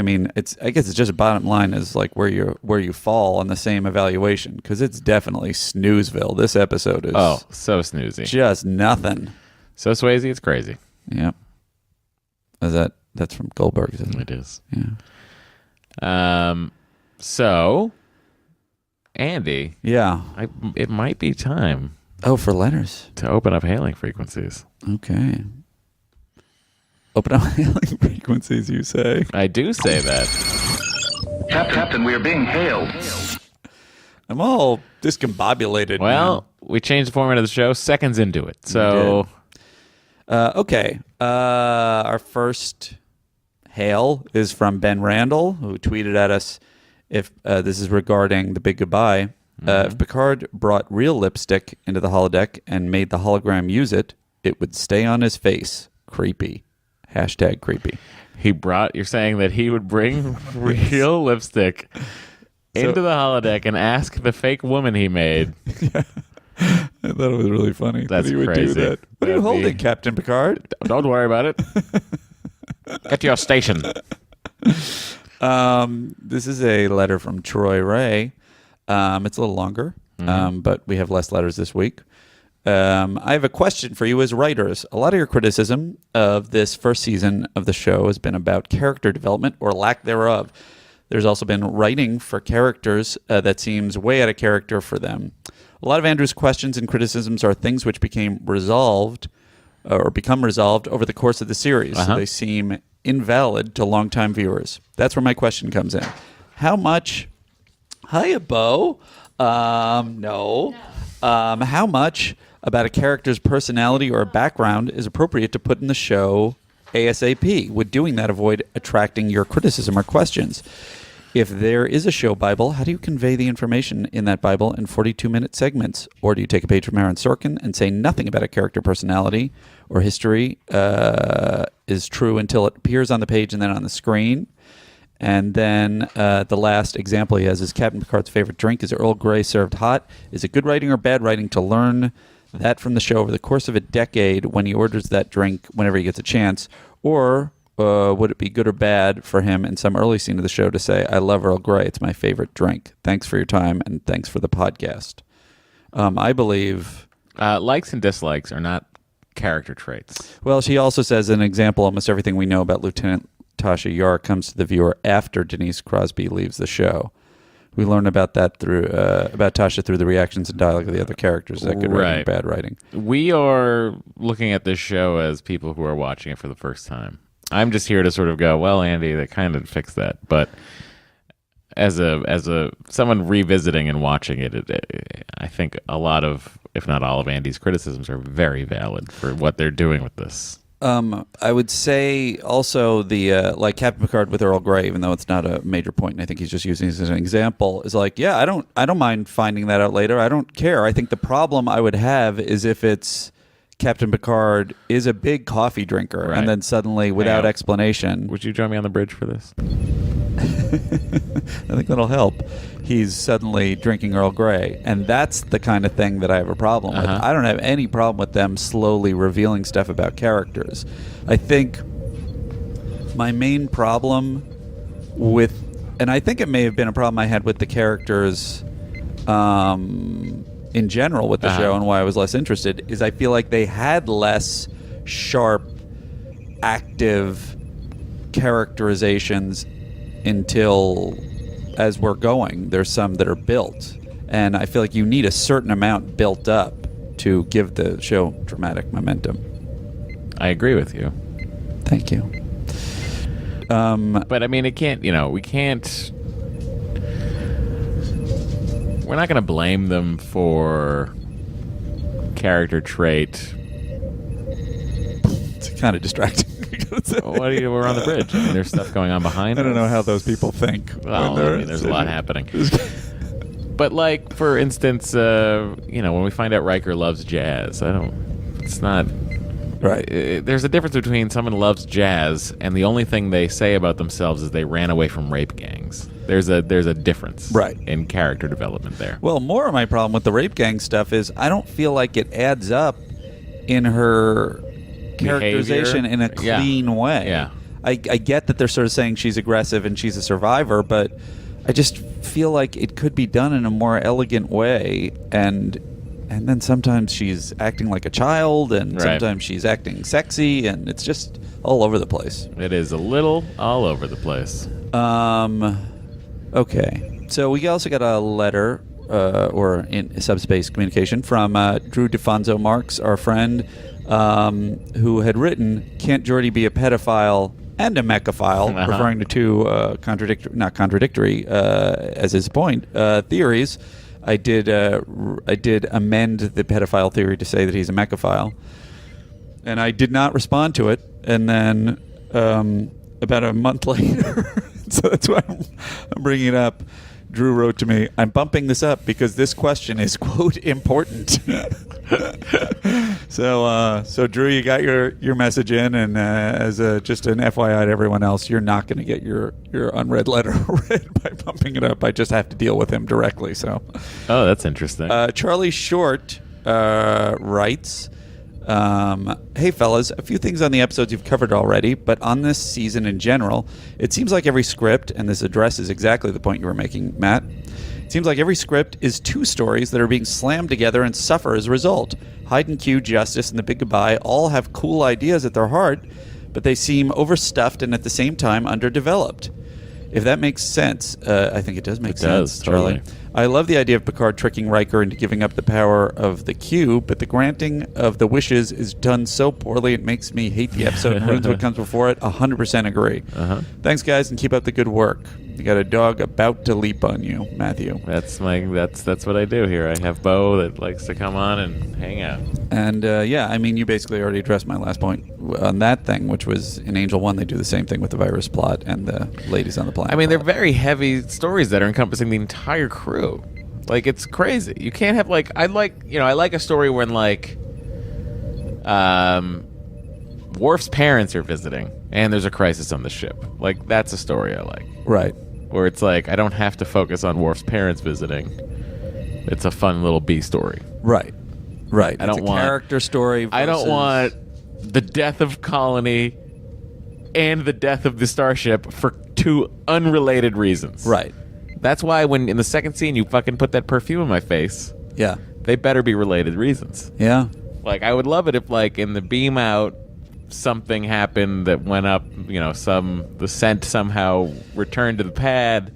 S2: mean I guess it's just a bottom line is like where you fall on the same evaluation because it's definitely snoozeville. This episode is
S1: so snoozy.
S2: Just nothing.
S1: So Swayze, it's crazy.
S2: Yep. That's from Goldberg, isn't it?
S1: It is.
S2: Yeah.
S1: So, Andy.
S2: Yeah.
S1: It might be time.
S2: Oh, for letters.
S1: To open up hailing frequencies.
S2: Okay. Open up hailing frequencies, you say?
S1: I do say that.
S18: Captain, we are being hailed.
S2: I'm all discombobulated.
S1: Well, we changed the format of the show seconds into it. So...
S2: okay. Our first hail is from Ben Randall, who tweeted at us. If this is regarding the Big Goodbye, if Picard brought real lipstick into the holodeck and made the hologram use it, it would stay on his face. Creepy. # creepy.
S1: You're saying that he would bring real lipstick into the holodeck and ask the fake woman he made.
S2: Yeah. I thought it was really funny
S1: that
S2: he would
S1: crazy.
S2: do that. What are you holding, Captain Picard?
S1: Don't worry about it. Get to your station.
S2: This is a letter from Troy Ray. It's a little longer, but we have less letters this week. I have a question for you as writers. A lot of your criticism of this first season of the show has been about character development or lack thereof. There's also been writing for characters that seems way out of character for them. A lot of Andrew's questions and criticisms are things which become resolved over the course of the series. So they seem invalid to longtime viewers. That's where my question comes in. How much... Hiya, Bo. No. How much about a character's personality or background is appropriate to put in the show ASAP? Would doing that avoid attracting your criticism or questions? If there is a show Bible, how do you convey the information in that Bible in 42-minute segments? Or do you take a page from Aaron Sorkin and say nothing about a character personality or history is true until it appears on the page and then on the screen? And then the last example he has is Captain Picard's favorite drink is Earl Grey served hot. Is it good writing or bad writing to learn that from the show over the course of a decade when he orders that drink whenever he gets a chance? Or... would it be good or bad for him in some early scene of the show to say, I love Earl Grey, it's my favorite drink. Thanks for your time, and thanks for the podcast. I believe...
S1: likes and dislikes are not character traits.
S2: Well, she also says, an example, almost everything we know about Lieutenant Tasha Yar comes to the viewer after Denise Crosby leaves the show. We learn about that about Tasha through the reactions and dialogue of the other characters. Is that good writing or bad writing?
S1: We are looking at this show as people who are watching it for the first time. I'm just here to sort of go, well, Andy, they kind of fixed that. But as someone revisiting and watching it, I think a lot of, if not all of Andy's criticisms are very valid for what they're doing with this.
S2: I would say also the like Captain Picard with Earl Grey, even though it's not a major point, and I think he's just using this as an example, is like, yeah, I don't mind finding that out later. I don't care. I think the problem I would have is if it's Captain Picard is a big coffee drinker, and then suddenly, without explanation...
S1: Would you join me on the bridge for this?
S2: I think that'll help. He's suddenly drinking Earl Grey, and that's the kind of thing that I have a problem with. I don't have any problem with them slowly revealing stuff about characters. I think my main problem with... And I think it may have been a problem I had with the characters... in general with the show and why I was less interested is I feel like they had less sharp, active characterizations until as we're going. There's some that are built. And I feel like you need a certain amount built up to give the show dramatic momentum.
S1: I agree with you.
S2: Thank you.
S1: But I mean, it can't, we can't... we're not going to blame them for character trait.
S2: It's kind of distracting.
S1: We're on the bridge. I mean, there's stuff going on behind us.
S2: I don't know how those people think.
S1: Well, I mean, there's a lot happening. But, like, for instance, when we find out Riker loves jazz, it's not...
S2: Right.
S1: There's a difference between someone loves jazz and the only thing they say about themselves is they ran away from rape gangs. There's a difference in character development there.
S2: Well, more of my problem with the rape gang stuff is I don't feel like it adds up in her characterization in a clean way.
S1: Yeah.
S2: I get that they're sort of saying she's aggressive and she's a survivor, but I just feel like it could be done in a more elegant way, and then sometimes she's acting like a child, and sometimes she's acting sexy, and it's just all over the place.
S1: It is a little all over the place.
S2: Okay. So we also got a letter, or in subspace communication, from Drew DeFonso Marks, our friend, who had written, "Can't Geordi be a pedophile and a mechaphile?" Referring to two not contradictory, as his point, theories. I did amend the pedophile theory to say that he's a mechaphile, and I did not respond to it. And then about a month later, so that's why I'm bringing it up. Drew wrote to me, "I'm bumping this up because this question is, quote, important." So Drew, you got your message in, and as just an FYI to everyone else, you're not going to get your unread letter read by bumping it up. I just have to deal with him directly. So,
S1: oh, that's interesting.
S2: Charlie Short writes, "Hey fellas, a few things on the episodes you've covered already, but on this season in general, it seems like every script," and this addresses exactly the point you were making, Matt, "it seems like every script is two stories that are being slammed together and suffer as a result. Hyde and Q, Justice, and The Big Goodbye all have cool ideas at their heart, but they seem overstuffed and at the same time underdeveloped. If that makes sense," I think it does make sense, Charlie.
S1: Totally.
S2: "I love the idea of Picard tricking Riker into giving up the power of the Q, but the granting of the wishes is done so poorly it makes me hate the episode and ruins what comes before it. 100% agree. Thanks, guys, and keep up the good work. You got a dog about to leap on you, Matthew."
S1: That's what I do here. I have Bo that likes to come on and hang out.
S2: And I mean, you basically already addressed my last point on that thing, which was in Angel 1, they do the same thing with the virus plot and the ladies on the planet.
S1: I mean, they're very heavy stories that are encompassing the entire crew. Like, it's crazy. You can't have, like, I like a story when, like, Worf's parents are visiting and there's a crisis on the ship. Like, that's a story I like.
S2: Right.
S1: Where it's like, I don't have to focus on Worf's parents visiting. It's a fun little B story.
S2: Right. Right.
S1: I don't want
S2: character story.
S1: I don't want the death of Colony and the death of the starship for two unrelated reasons.
S2: Right.
S1: That's why when in the second scene you fucking put that perfume in my face.
S2: Yeah.
S1: They better be related reasons.
S2: Yeah.
S1: Like, I would love it if, like, in the beam out, something happened that went up, the scent somehow returned to the pad,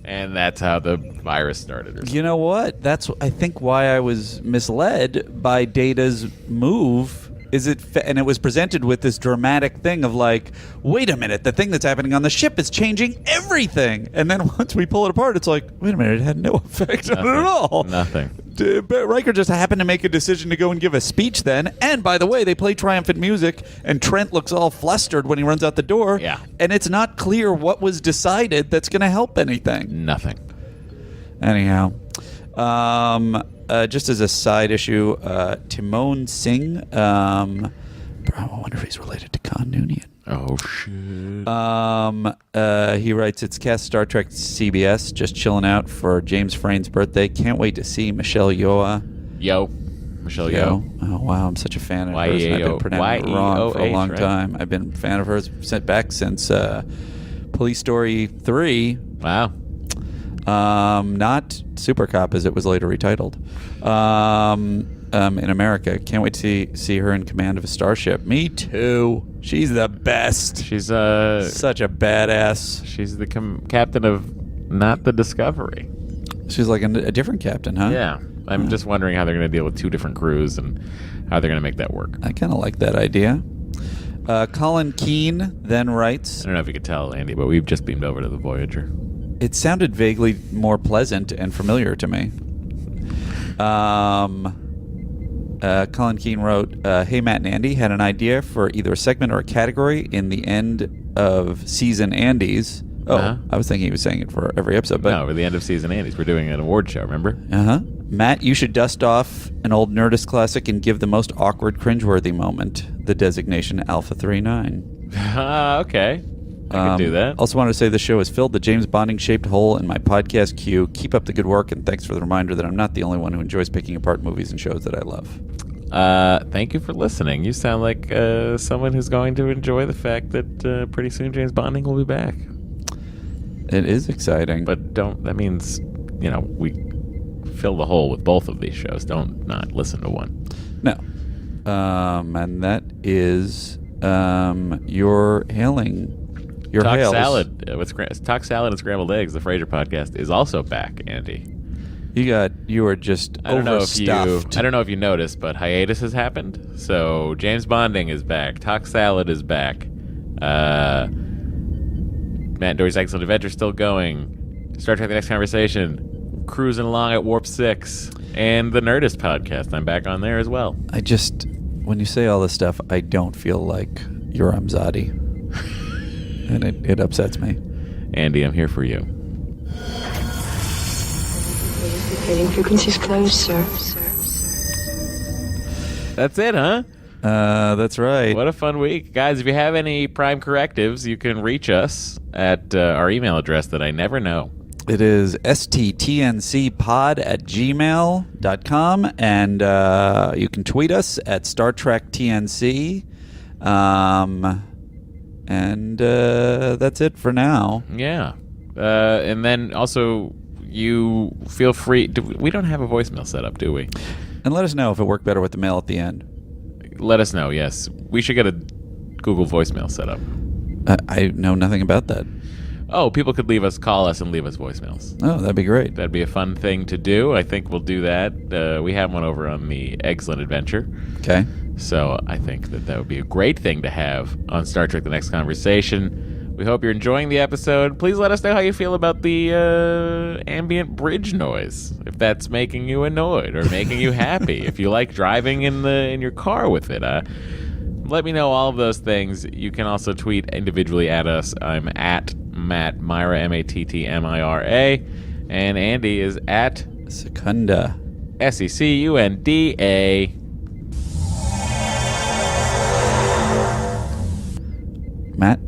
S1: and that's how the virus started.
S2: You know what? That's, I think, why I was misled by Data's move. And it was presented with this dramatic thing of like, wait a minute, the thing that's happening on the ship is changing everything. And then once we pull it apart, it's like, wait a minute, it had no effect on it at all.
S1: Nothing.
S2: Riker just happened to make a decision to go and give a speech then. And by the way, they play triumphant music, and Trent looks all flustered when he runs out the door.
S1: Yeah.
S2: And it's not clear what was decided that's going to help anything.
S1: Nothing.
S2: Anyhow. Just as a side issue, Timon Singh, I wonder if he's related to Khan Noonien.
S1: Oh, shit.
S2: He writes, "It's cast Star Trek CBS, just chilling out for James Frain's birthday. Can't wait to see Michelle Yeoh."
S1: Michelle Yeoh.
S2: Oh, wow, I'm such a fan of hers. I've been pronouncing it wrong for a long time. I've been a fan of hers since Police Story 3.
S1: Wow.
S2: Not Super Cop, as it was later retitled. In America. Can't wait to see her in command of a starship. Me too. She's the best.
S1: She's
S2: such a badass.
S1: She's the captain of not the Discovery.
S2: She's like a different captain, huh?
S1: Yeah. I'm just wondering how they're going to deal with two different crews and how they're going to make that work.
S2: I kind of like that idea. Colin Keane then writes,
S1: I don't know if you could tell, Andy, but we've just beamed over to the Voyager.
S2: It sounded vaguely more pleasant and familiar to me. Colin Keane wrote, "Hey, Matt and Andy, had an idea for either a segment or a category in the end of season Andy's." Oh, I was thinking he was saying it for every episode. But
S1: no, we're the end of season Andy's. We're doing an award show, remember?
S2: Matt, you should dust off an old Nerdist classic and give the most awkward, cringeworthy moment the designation Alpha 39.
S1: Okay. I can do that.
S2: Also wanted to say the show has filled the James Bonding-shaped hole in my podcast queue. Keep up the good work, and thanks for the reminder that I'm not the only one who enjoys picking apart movies and shows that I love.
S1: Thank you for listening. You sound like someone who's going to enjoy the fact that pretty soon James Bonding will be back.
S2: It is exciting.
S1: But that means, we fill the hole with both of these shows. Don't not listen to one.
S2: No. And that is your hailing. Your
S1: Talk
S2: hails.
S1: Salad Talk Salad and Scrambled Eggs, the Frasier podcast, is also back, Andy.
S2: You are just overstuffed.
S1: I don't know if you noticed, but hiatus has happened. So James Bonding is back. Talk Salad is back. Matt and Dory's Excellent Adventure is still going. Star Trek: The Next Conversation, cruising along at Warp 6, and the Nerdist podcast. I'm back on there as well.
S2: When you say all this stuff, I don't feel like you're Amzadi. And it upsets me.
S1: Andy, I'm here for you.
S7: Trading frequencies closed, sir.
S1: That's it, huh?
S2: That's right.
S1: What a fun week. Guys, if you have any prime correctives, you can reach us at our email address that I never know.
S2: It is sttncpod@gmail.com, and you can tweet us at Star Trek TNC. And that's it for now.
S1: Yeah. And then also, you feel free. We don't have a voicemail set up, do we?
S2: And let us know if it worked better with the mail at the end.
S1: Let us know, yes. We should get a Google voicemail set up.
S2: I know nothing about that.
S1: Oh, people could call us and leave us voicemails.
S2: Oh, that'd be great.
S1: That'd be a fun thing to do. I think we'll do that. We have one over on the Excellent Adventure.
S2: Okay.
S1: So I think that would be a great thing to have on Star Trek: The Next Conversation. We hope you're enjoying the episode. Please let us know how you feel about the ambient bridge noise. If that's making you annoyed or making you happy. If you like driving in your car with it. Let me know all of those things. You can also tweet individually at us. I'm at Matt Mira, MATTMIRA. And Andy is at
S2: Secunda,
S1: SECUNDA.
S2: Matt,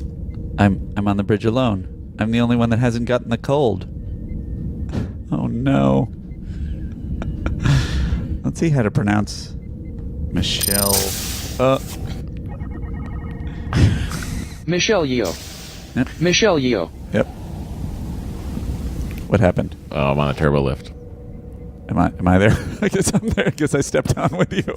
S2: I'm on the bridge alone. I'm the only one that hasn't gotten the cold. Oh no. Let's see how to pronounce Michelle.
S18: Michelle Yeoh.
S2: Yep.
S18: Michelle Yeoh.
S2: Yep. What happened?
S1: Oh, I'm on a turbo lift.
S2: Am I there? I guess I'm there. I guess I stepped on with you.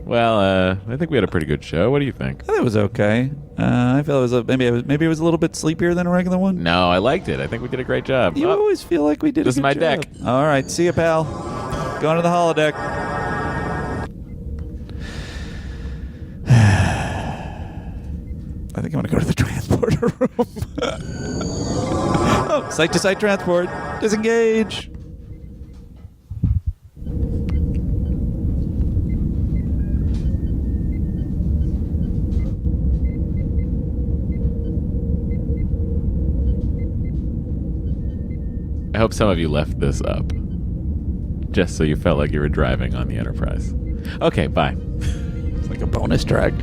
S1: Well, I think we had a pretty good show. What do you think?
S2: I thought it was okay. I felt it was maybe it was a little bit sleepier than a regular one.
S1: No, I liked it. I think we did a great job.
S2: You always feel like we did.
S1: This
S2: a good
S1: is my
S2: job.
S1: deck.
S2: All right, see you, pal. Going to the holodeck. I think I'm going to go to the transporter room. Oh, site-to-site transport. Disengage.
S1: I hope some of you left this up just so you felt like you were driving on the Enterprise. Okay, bye.
S2: It's like a bonus track.